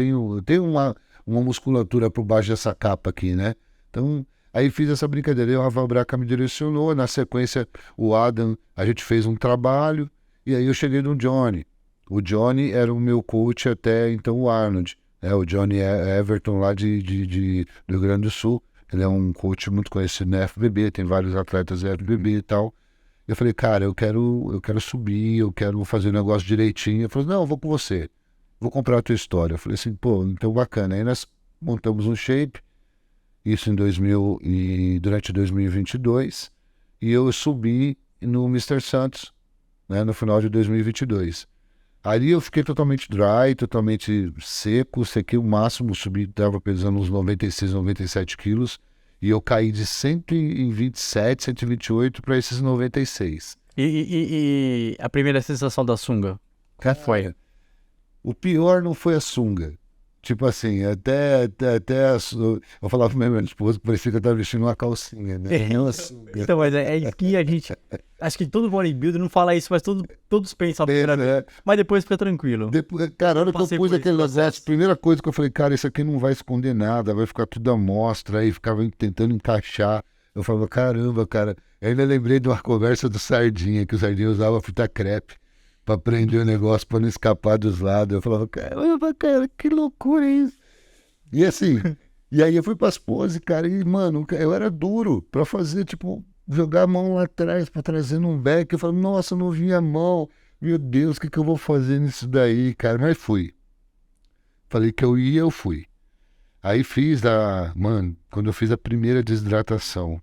tenho uma musculatura por baixo dessa capa aqui, né? Então, aí fiz essa brincadeira, e o Rafael Braca me direcionou, na sequência, o Adam, a gente fez um trabalho, e aí eu cheguei no Johnny. O Johnny era o meu coach até então, o Arnold. O Johnny Everton, lá do Rio Grande do Sul. Ele é um coach muito conhecido na FBB, tem vários atletas da FBB e tal. Eu falei, cara, eu quero subir, eu quero fazer o negócio direitinho. Ele falou, não, eu vou com você, vou comprar a tua história. Eu falei assim, pô, então bacana. Aí nós montamos um shape, isso durante 2022, e eu subi no Mr. Santos, né, no final de 2022. Ali eu fiquei totalmente dry, totalmente seco, sequei o máximo, subi, estava pesando uns 96, 97 quilos, e eu caí de 127, 128 para esses 96. E a primeira sensação da sunga? Qual foi? O pior não foi a sunga. Tipo assim, até eu falava pra minha esposa que parecia que eu estava vestindo uma calcinha, né? Não a sunga. Então, mas é isso que a gente... Acho que todo bodybuilder não fala isso, mas todos pensam a primeira vez. Mas depois fica tranquilo. Cara, a hora que eu Passei pus por aquele esse negócio, a primeira coisa que eu falei, cara, isso aqui não vai esconder nada, vai ficar tudo à mostra, aí ficava tentando encaixar. Eu falava, caramba, cara. Eu ainda lembrei de uma conversa do Sardinha, que o Sardinha usava fita crepe pra prender o negócio, pra não escapar dos lados. Eu falava, caramba, cara, que loucura isso. E assim, e aí eu fui pras poses, cara, e mano, eu era duro pra fazer, tipo, jogar a mão lá atrás, pra trazer num back. Eu falava, nossa, não vinha a mão. Meu Deus, o que eu vou fazer nisso daí, cara? Mas fui. Falei que eu ia, eu fui. Aí mano, quando eu fiz a primeira desidratação,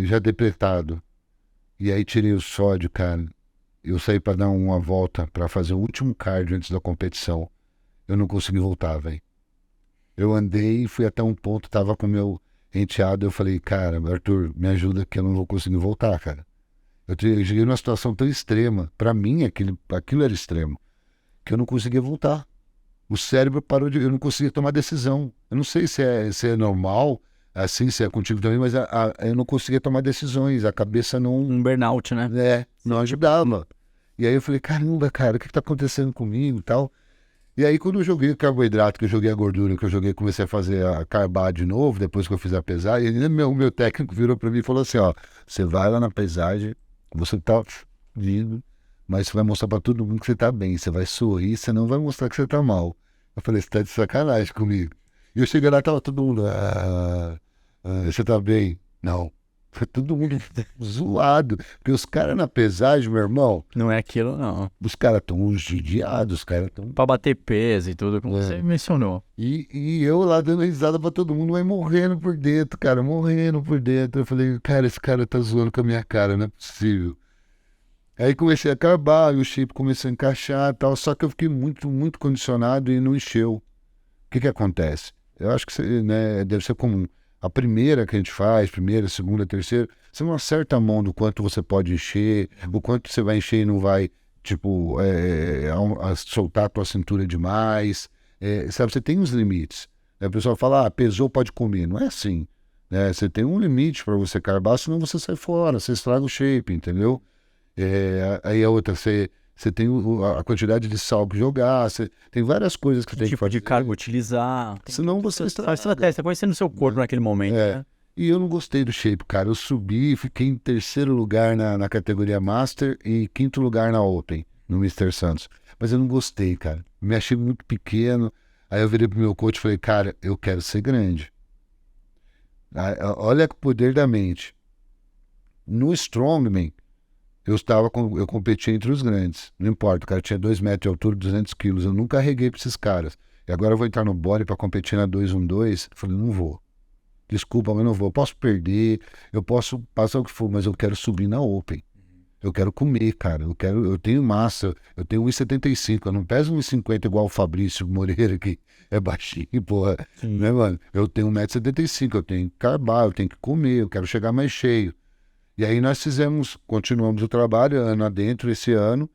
já depletado, e aí tirei o sódio, cara, eu saí pra dar uma volta, pra fazer o último cardio antes da competição. Eu não consegui voltar, velho. Eu andei, fui até um ponto, tava com o meu enteado, eu falei, cara, Arthur, me ajuda que eu não vou conseguir voltar, cara. Eu cheguei numa situação tão extrema, pra mim aquilo era extremo, que eu não conseguia voltar. O cérebro parou eu não conseguia tomar decisão. Eu não sei se é normal, assim, se é contigo também, mas eu não conseguia tomar decisões, a cabeça não... Um burnout, né? Não ajudava. E aí eu falei, caramba, cara, o que tá acontecendo comigo e tal? E aí quando eu joguei o carboidrato, que eu joguei a gordura, que eu joguei, comecei a fazer a carbar de novo, depois que eu fiz a pesagem, e o meu técnico virou pra mim e falou assim, ó, você vai lá na pesagem, você tá vindo, mas você vai mostrar pra todo mundo que você tá bem, você vai sorrir, você não vai mostrar que você tá mal. Eu falei, você tá de sacanagem comigo. E eu cheguei lá, tava todo mundo, você tá bem? Não. Foi todo mundo zoado. Porque os caras na pesagem, meu irmão... Não é aquilo, não. Os caras estão judiados, os caras estão... Pra bater peso e tudo, como você mencionou. E eu lá dando risada pra todo mundo, mas morrendo por dentro, cara, morrendo por dentro. Eu falei, cara, esse cara tá zoando com a minha cara, não é possível. Aí comecei a acabar, e o shape começou a encaixar e tal, só que eu fiquei muito, muito condicionado e não encheu. O que acontece? Eu acho que né, deve ser comum. A primeira que a gente faz, primeira, segunda, terceira, você não acerta a mão do quanto você pode encher, o quanto você vai encher e não vai, tipo, soltar a tua cintura demais. Sabe, você tem uns limites. A pessoa fala, pesou, pode comer. Não é assim. Né? Você tem um limite para você carbar, senão você sai fora, você estraga o shape, entendeu? Aí a outra, você tem a quantidade de sal que jogar, você tem várias coisas que você tem que fazer. De carbo utilizar. Senão você estraga. Você está conhecendo o seu corpo naquele momento, né? E eu não gostei do shape, cara. Eu subi, fiquei em terceiro lugar na categoria Master e quinto lugar na Open, no Mr. Santos. Mas eu não gostei, cara. Me achei muito pequeno. Aí eu virei pro meu coach e falei, cara, eu quero ser grande. Olha o poder da mente. No Strongman, eu competi entre os grandes. Não importa, o cara tinha 2 metros de altura, 200 quilos. Eu nunca arreguei pra esses caras. E agora eu vou entrar no body pra competir na 212. Eu falei, não vou. Desculpa, mas não vou. Eu posso perder, eu posso passar o que for, mas eu quero subir na Open. Eu quero comer, cara. Eu tenho massa, eu tenho 1,75. Eu não peso 1,50 igual o Fabrício Moreira, que é baixinho, porra. Né, mano? Eu tenho 1,75 m, eu tenho que carbar, eu tenho que comer, eu quero chegar mais cheio. E aí nós continuamos o trabalho ano adentro esse ano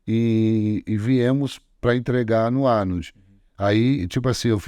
e viemos para entregar no Arnold. Aí, tipo assim, eu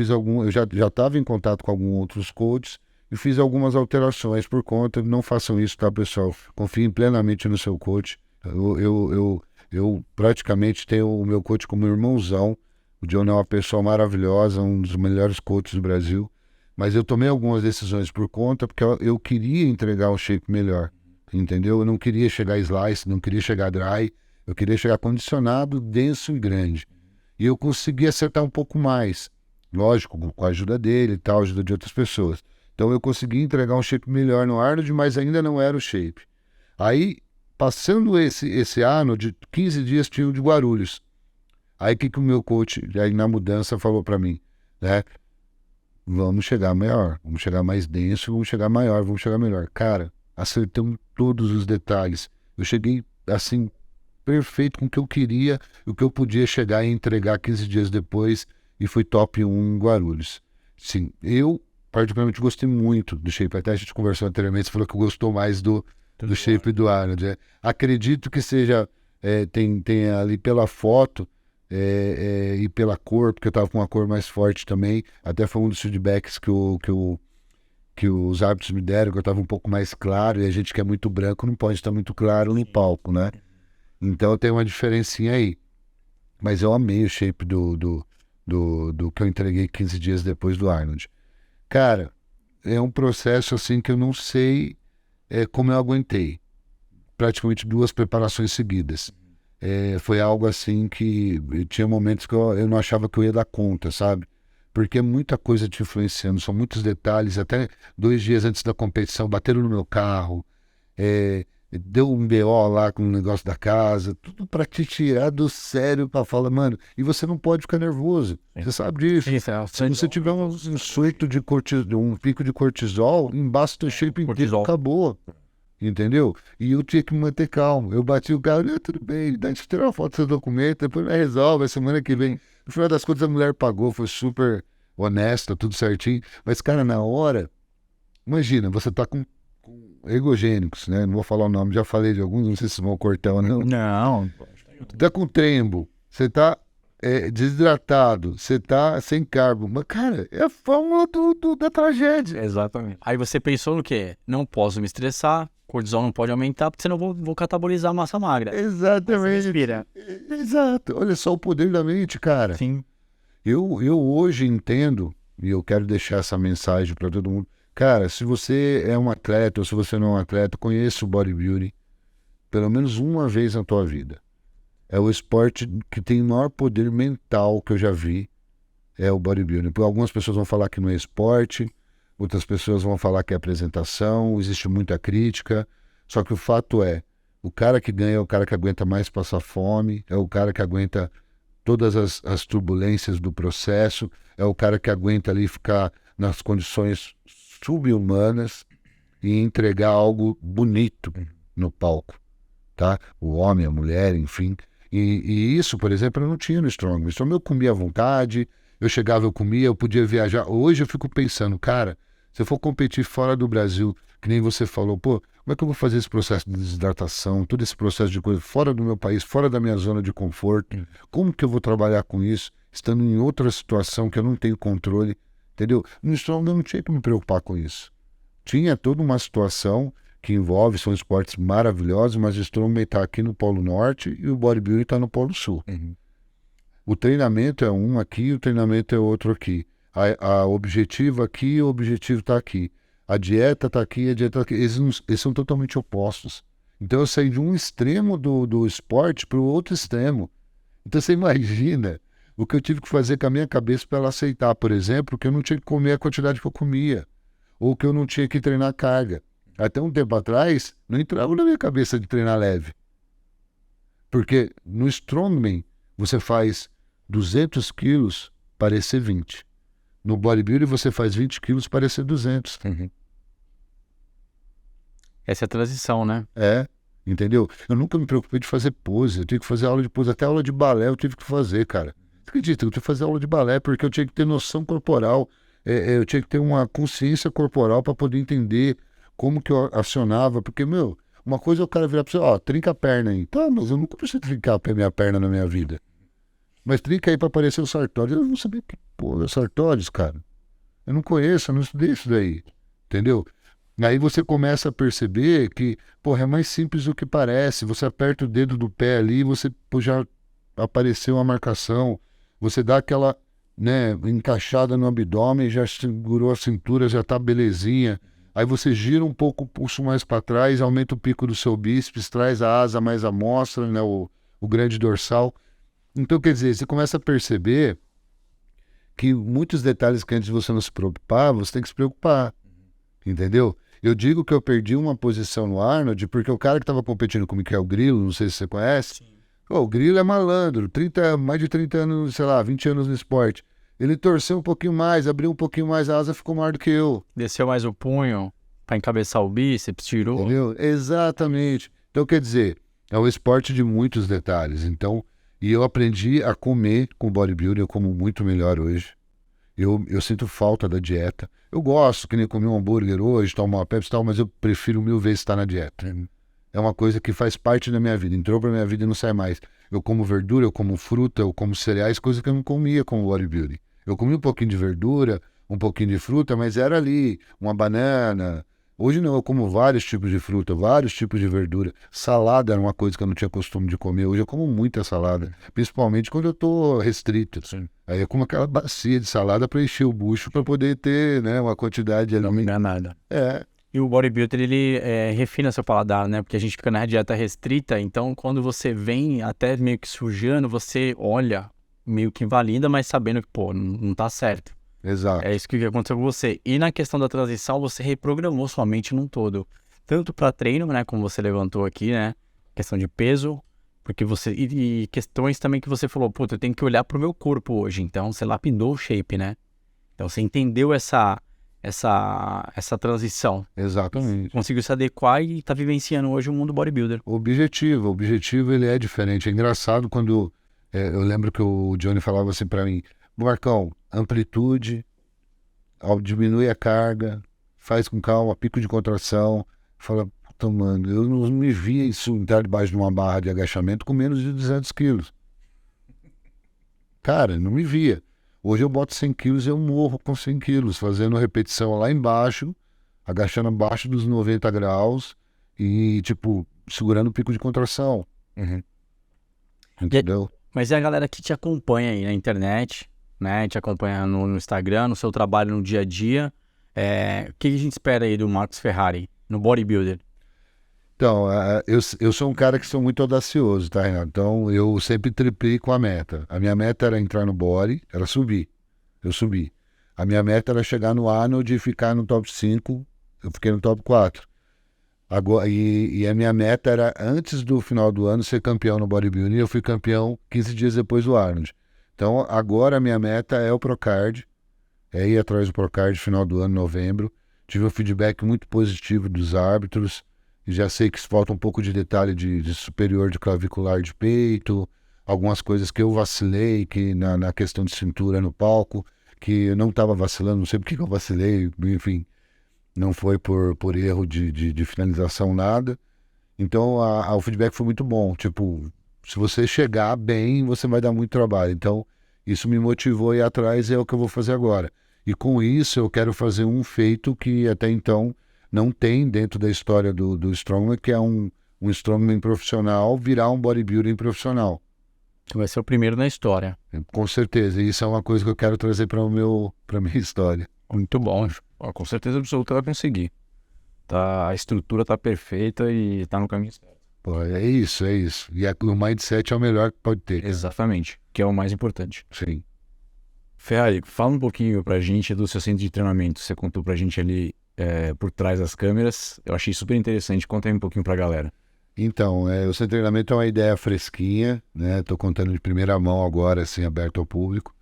já estava em contato com alguns outros coaches e fiz algumas alterações por conta. Não façam isso, tá, pessoal? Confiem plenamente no seu coach. Eu praticamente tenho o meu coach como irmãozão. O John é uma pessoa maravilhosa, um dos melhores coaches do Brasil. Mas eu tomei algumas decisões por conta, porque eu queria entregar o shape melhor, entendeu? Eu não queria chegar slice, não queria chegar dry, eu queria chegar condicionado, denso e grande. E eu consegui acertar um pouco mais, lógico, com a ajuda dele e tal, ajuda de outras pessoas. Então eu consegui entregar um shape melhor no Arnold, mas ainda não era o shape. Aí, passando esse Arnold, 15 dias tinha o de Guarulhos. Aí o que o meu coach, aí na mudança, falou para mim, né? Vamos chegar maior, vamos chegar mais denso, vamos chegar maior, vamos chegar melhor. Cara, acertamos todos os detalhes. Eu cheguei, assim, perfeito com o que eu queria, o que eu podia chegar e entregar 15 dias depois, e fui top 1 em Guarulhos. Sim, eu particularmente gostei muito do shape. Até a gente conversou anteriormente, você falou que gostou mais do shape do Arnold. Acredito que seja, tem ali pela foto e pela cor, porque eu estava com uma cor mais forte também. Até foi um dos feedbacks que os árbitros me deram, que eu estava um pouco mais claro, e a gente que é muito branco não pode estar muito claro no palco, né? Então tem uma diferencinha aí. Mas eu amei o shape do que eu entreguei 15 dias depois do Arnold. Cara, é um processo assim que eu não sei como eu aguentei. Praticamente 2 preparações seguidas. Foi algo assim que tinha momentos que eu não achava que eu ia dar conta, sabe? Porque é muita coisa te influenciando, são muitos detalhes. Até 2 dias antes da competição, bateram no meu carro, deu um BO lá com o negócio da casa, tudo pra te tirar do sério, pra falar, mano, e você não pode ficar nervoso, você sabe disso. Se você tiver um surto de um pico de cortisol, embaixo do shape inteiro, acabou, entendeu? E eu tinha que me manter calmo. Eu bati o carro, tudo bem, deixa eu tirar uma foto do seu documento, depois nós resolve, a semana que vem. No final das contas, a mulher pagou, foi super honesta, tudo certinho, mas, cara, na hora, imagina, você tá com ergogênicos, né? Não vou falar o nome, já falei de alguns, não sei se vão cortar ou não. Não. Tá com trembo, você tá desidratado, você tá sem carbo. Mas, cara, é a fórmula da tragédia. Exatamente. Aí você pensou no quê? Não posso me estressar, cortisol não pode aumentar, porque senão eu vou catabolizar a massa magra. Exatamente. Respira. Exato. Olha só o poder da mente, cara. Sim. Eu hoje entendo, e eu quero deixar essa mensagem para todo mundo. Cara, se você é um atleta ou se você não é um atleta, conheça o bodybuilding pelo menos uma vez na tua vida. É o esporte que tem o maior poder mental que eu já vi, é o bodybuilding. Algumas pessoas vão falar que não é esporte, outras pessoas vão falar que é apresentação, existe muita crítica, só que o fato é, o cara que ganha é o cara que aguenta mais passar fome, é o cara que aguenta todas as turbulências do processo, é o cara que aguenta ali ficar nas condições sub-humanas e entregar algo bonito no palco, tá? O homem, a mulher, enfim. E isso, por exemplo, eu não tinha no Strongman. No Strongman eu comia à vontade, eu chegava, eu comia, eu podia viajar. Hoje eu fico pensando, cara, se eu for competir fora do Brasil, que nem você falou, pô, como é que eu vou fazer esse processo de desidratação, todo esse processo de coisa fora do meu país, fora da minha zona de conforto? Como que eu vou trabalhar com isso, estando em outra situação que eu não tenho controle? Entendeu? No Strongman eu não tinha que me preocupar com isso. Tinha toda uma situação que envolve, são esportes maravilhosos, mas o Strongman está aqui no Polo Norte e o bodybuilding está no Polo Sul. O treinamento é um aqui, o treinamento é outro aqui. A objetivo aqui, o objetivo está aqui. A dieta tá aqui, a dieta tá aqui. Eles são totalmente opostos. Então eu saí de um extremo do esporte para o outro extremo. Então você imagina o que eu tive que fazer com a minha cabeça para ela aceitar, por exemplo, que eu não tinha que comer a quantidade que eu comia, ou que eu não tinha que treinar carga. Até um tempo atrás, não entrava na minha cabeça de treinar leve. Porque no strongman, você faz 200 quilos parecer 20. No bodybuilding, você faz 20 quilos parecer 200. Essa é a transição, né? Entendeu? Eu nunca me preocupei de fazer pose. Eu tive que fazer aula de pose. Até aula de balé eu tive que fazer, cara. Você acredita? Eu tive que fazer aula de balé porque eu tinha que ter noção corporal. Eu tinha que ter uma consciência corporal para poder entender como que eu acionava. Porque, uma coisa é o cara virar pra você, trinca a perna aí. Tá, mas eu nunca precisei trincar a minha perna na minha vida. Mas trinca aí para aparecer o sartório. Eu não sabia que porra é sartórios, cara. Eu não conheço, eu não estudei isso daí. Entendeu? Aí você começa a perceber que, porra, é mais simples do que parece. Você aperta o dedo do pé ali, você já apareceu uma marcação. Você dá aquela, encaixada no abdômen, já segurou a cintura, já tá belezinha. Aí você gira um pouco o pulso mais para trás, aumenta o pico do seu bíceps, traz a asa mais à mostra, o grande dorsal. Então, quer dizer, você começa a perceber que muitos detalhes que antes de você não se preocupar, você tem que se preocupar. Entendeu? Eu digo que eu perdi uma posição no Arnold porque o cara que estava competindo comigo, que é o Grilo, não sei se você conhece, o Grilo é malandro, mais de 30 anos, sei lá, 20 anos no esporte. Ele torceu um pouquinho mais, abriu um pouquinho mais a asa, ficou maior do que eu. Desceu mais o punho para encabeçar o bíceps, tirou. Entendeu? Exatamente. Então, quer dizer, é um esporte de muitos detalhes. Então, e eu aprendi a comer com bodybuilding, eu como muito melhor hoje. Eu sinto falta da dieta. Eu gosto, que nem comer um hambúrguer hoje, tomar uma Pepsi e tal, mas eu prefiro 1000 vezes estar na dieta. É uma coisa que faz parte da minha vida. Entrou pra minha vida e não sai mais. Eu como verdura, eu como fruta, eu como cereais, coisa que eu não comia com o bodybuilding. Eu comia um pouquinho de verdura, um pouquinho de fruta, mas era ali, uma banana. Hoje não, eu como vários tipos de fruta, vários tipos de verdura. Salada era uma coisa que eu não tinha costume de comer. Hoje eu como muita salada, principalmente quando eu tô restrito. Sim. Aí eu como aquela bacia de salada para encher o bucho para poder ter, uma quantidade ali. Não me engana nada. E o bodybuilder, ele refina seu paladar, né? Porque a gente fica na dieta restrita, então quando você vem até meio que sujando, você olha, meio que invalida, mas sabendo que, pô, não tá certo. Exato. É isso que aconteceu com você. E na questão da transição, você reprogramou sua mente num todo. Tanto para treino, né? Como você levantou aqui, né? Questão de peso, porque você... E questões também que você falou, puta, eu tenho que olhar pro meu corpo hoje. Então, você lapidou o shape, né? Então, você entendeu essa transição. Exatamente. Conseguiu se adequar e tá vivenciando hoje o mundo bodybuilder. O objetivo ele é diferente. É engraçado quando eu lembro que o Johnny falava assim para mim, Marcão, amplitude, diminui a carga, faz com calma, pico de contração. Fala, puta, mano, eu não me via isso entrar debaixo de uma barra de agachamento com menos de 200 quilos. Cara, não me via. Hoje eu boto 100 quilos e eu morro com 100 quilos, fazendo repetição lá embaixo, agachando abaixo dos 90 graus e, segurando o pico de contração. Entendeu? Mas é a galera que te acompanha aí na internet, né? Te acompanha no Instagram, no seu trabalho no dia a dia. O que a gente espera aí do Marcos Ferrari no bodybuilder? Então, eu sou um cara que sou muito audacioso, tá, Renato? Então, eu sempre triplico a meta. A minha meta era entrar no body, era subir. Eu subi. A minha meta era chegar no Arnold e ficar no top 5. Eu fiquei no top 4. Agora, e a minha meta era, antes do final do ano, ser campeão no bodybuilding. Eu fui campeão 15 dias depois do Arnold. Então, agora a minha meta é o Procard. É ir atrás do Procard no final do ano, novembro. Tive um feedback muito positivo dos árbitros. E já sei que falta um pouco de detalhe de superior de clavicular de peito, algumas coisas que eu vacilei, que na questão de cintura no palco, que eu não estava vacilando, não sei por que eu vacilei, enfim, não foi por erro de finalização, nada. Então o feedback foi muito bom, se você chegar bem, você vai dar muito trabalho. Então isso me motivou a ir atrás e é o que eu vou fazer agora. E com isso eu quero fazer um feito que até então não tem dentro da história do Strongman, que é um Strongman profissional virar um bodybuilding profissional. Vai ser o primeiro na história. Com certeza, isso é uma coisa que eu quero trazer para minha história. Muito bom. Ó, com certeza absoluta vai conseguir. Tá, a estrutura tá perfeita e tá no caminho certo. Pô, é isso, é isso. E o mindset é o melhor que pode ter. Exatamente, que é o mais importante. Sim. Ferrari, fala um pouquinho pra gente do seu centro de treinamento. Você contou pra gente ali por trás das câmeras. Eu achei super interessante. Conta aí um pouquinho pra galera. Então, o seu treinamento é uma ideia fresquinha, né? Estou contando de primeira mão agora, assim, aberto ao público.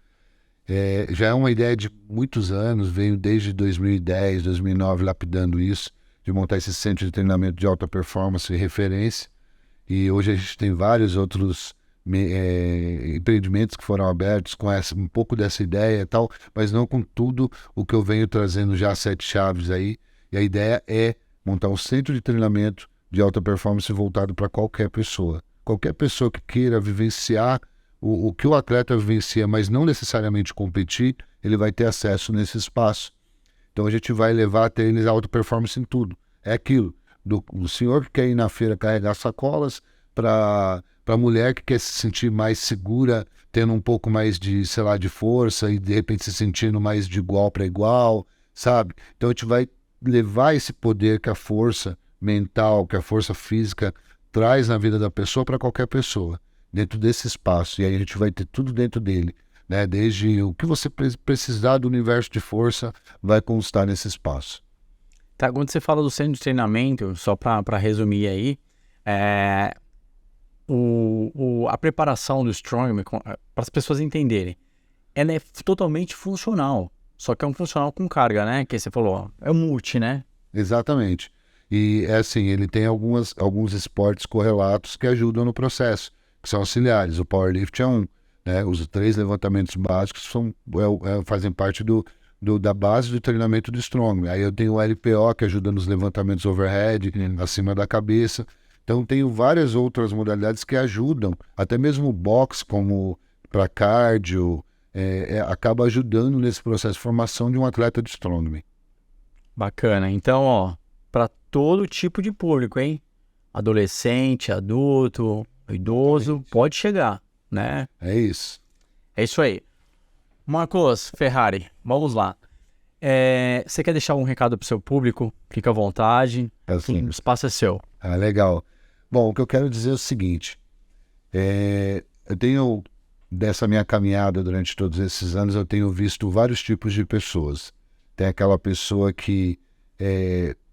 Já é uma ideia de muitos anos, veio desde 2010, 2009, lapidando isso, de montar esse centro de treinamento de alta performance e referência. E hoje a gente tem vários outros empreendimentos que foram abertos com um pouco dessa ideia e tal, mas não com tudo o que eu venho trazendo já 7 chaves aí. E a ideia é montar um centro de treinamento de alta performance voltado para qualquer pessoa. Qualquer pessoa que queira vivenciar o que o atleta vivencia, mas não necessariamente competir, ele vai ter acesso nesse espaço. Então a gente vai levar até eles a alta performance em tudo. É aquilo, do senhor que quer ir na feira carregar sacolas, para a mulher que quer se sentir mais segura, tendo um pouco mais de, sei lá, de força e de repente se sentindo mais de igual para igual, sabe? Então a gente vai levar esse poder que a força mental, que a força física traz na vida da pessoa para qualquer pessoa, dentro desse espaço. E aí a gente vai ter tudo dentro dele, né? Desde o que você precisar do universo de força vai constar nesse espaço. Tá, quando você fala do centro de treinamento, só para resumir aí, a preparação do Strongman, para as pessoas entenderem, ela é totalmente funcional, só que é um funcional com carga, né? Que você falou, é um multi, né? Exatamente. E é assim, ele tem alguns esportes correlatos que ajudam no processo, que são auxiliares. O powerlift é um, né? Os 3 levantamentos básicos fazem parte da base do treinamento do Strongman. Aí eu tenho o LPO, que ajuda nos levantamentos overhead, acima da cabeça. Então tenho várias outras modalidades que ajudam, até mesmo o box, como para cardio, acaba ajudando nesse processo de formação de um atleta de Strongman. Bacana. Então, ó, para todo tipo de público, hein? Adolescente, adulto, idoso, pode chegar, né? É isso. É isso aí. Marcos Ferrari, vamos lá. Você quer deixar um recado pro seu público? Fica à vontade. Assim. O espaço é seu. Ah, legal. Bom, o que eu quero dizer é o seguinte. Eu tenho, dessa minha caminhada durante todos esses anos, eu tenho visto vários tipos de pessoas. Tem aquela pessoa que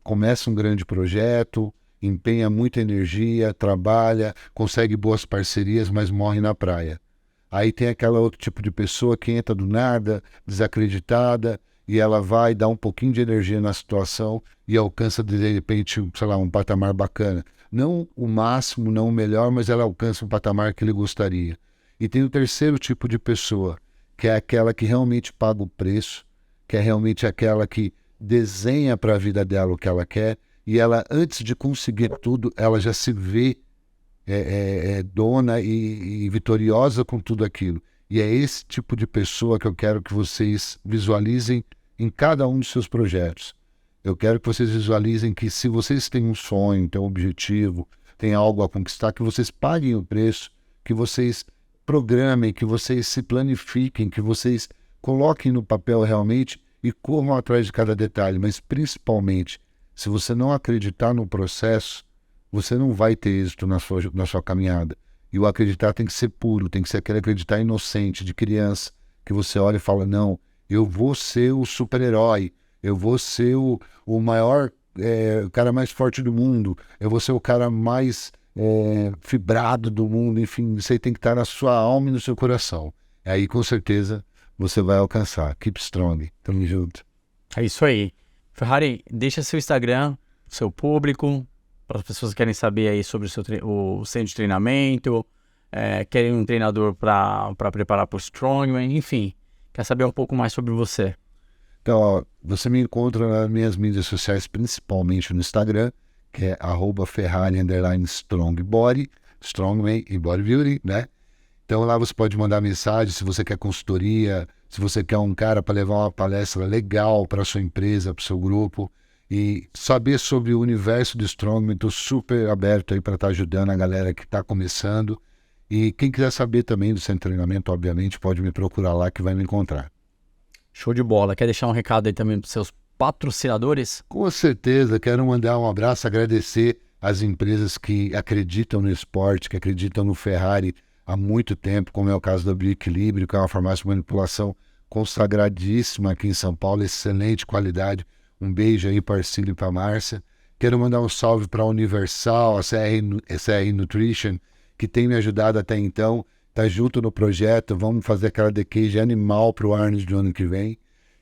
começa um grande projeto, empenha muita energia, trabalha, consegue boas parcerias, mas morre na praia. Aí tem aquela outro tipo de pessoa que entra do nada, desacreditada, e ela vai dar um pouquinho de energia na situação e alcança de repente, sei lá, um patamar bacana. Não o máximo, não o melhor, mas ela alcança um patamar que ele gostaria. E tem o terceiro tipo de pessoa, que é aquela que realmente paga o preço, que é realmente aquela que desenha para a vida dela o que ela quer, e ela, antes de conseguir tudo, ela já se vê dona e vitoriosa com tudo aquilo. E é esse tipo de pessoa que eu quero que vocês visualizem em cada um dos seus projetos. Eu quero que vocês visualizem que se vocês têm um sonho, têm um objetivo, têm algo a conquistar, que vocês paguem o preço, que vocês programem, que vocês se planifiquem, que vocês coloquem no papel realmente e corram atrás de cada detalhe. Mas principalmente, se você não acreditar no processo, você não vai ter êxito na sua caminhada. E o acreditar tem que ser puro, tem que ser aquele acreditar inocente, de criança, que você olha e fala, não, eu vou ser o super-herói, eu vou ser o maior, o cara mais forte do mundo, eu vou ser o cara mais fibrado do mundo, enfim, isso aí tem que estar na sua alma e no seu coração. Aí, com certeza, você vai alcançar. Keep strong. Tamo junto. É isso aí. Ferrari, deixa seu Instagram, seu público, para as pessoas que querem saber aí sobre o centro de treinamento, querem um treinador para preparar para o Strongman, enfim, quer saber um pouco mais sobre você. Então, ó, você me encontra nas minhas mídias sociais, principalmente no Instagram, que é @Ferrari_StrongBody, Strongman e Bodybuilding, né? Então lá você pode mandar mensagem se você quer consultoria, se você quer um cara para levar uma palestra legal para sua empresa, para o seu grupo, e saber sobre o universo do Strongman. Estou super aberto aí para estar ajudando a galera que está começando. E quem quiser saber também do centro de treinamento, obviamente, pode me procurar lá que vai me encontrar. Show de bola. Quer deixar um recado aí também pros seus patrocinadores? Com certeza, quero mandar um abraço, agradecer às empresas que acreditam no esporte, que acreditam no Ferrari há muito tempo, como é o caso da Bioequilíbrio, que é uma farmácia de manipulação consagradíssima aqui em São Paulo, excelente qualidade. Um beijo aí para Arcílio e para Márcia. Quero mandar um salve para a Universal, a CR Nutrition, que tem me ajudado até então. Tá junto no projeto, vamos fazer aquela decade animal para o Arnold do ano que vem.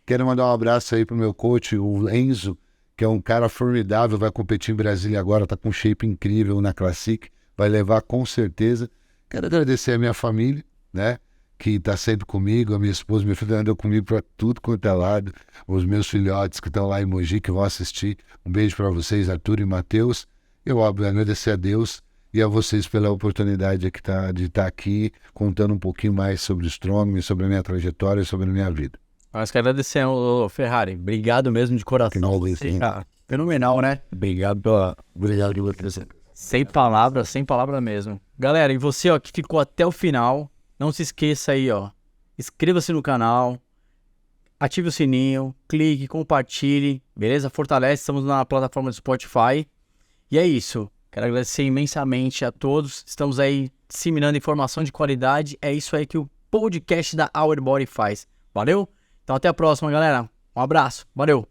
Quero mandar um abraço aí pro meu coach, o Enzo, que é um cara formidável, vai competir em Brasília agora, tá com um shape incrível na Classic, vai levar com certeza. Quero agradecer a minha família, né, que tá sempre comigo, a minha esposa, minha filha andam comigo para tudo quanto é lado, os meus filhotes que estão lá em Mogi, que vão assistir. Um beijo para vocês, Arthur e Matheus. Eu, óbvio, agradecer a Deus e a vocês pela oportunidade de estar aqui contando um pouquinho mais sobre o Strongman, sobre a minha trajetória e sobre a minha vida. Nós quero agradecer ao Ferrari. Obrigado mesmo de coração. Fenomenal, né? Obrigado de você. Sem palavras mesmo. Galera, e você, ó, que ficou até o final, não se esqueça aí, ó. Inscreva-se no canal, ative o sininho, clique, compartilhe, beleza? Fortalece, estamos na plataforma do Spotify. E é isso. Quero agradecer imensamente a todos. Estamos aí disseminando informação de qualidade. É isso aí que o podcast da Our Body faz. Valeu? Então até a próxima, galera. Um abraço. Valeu.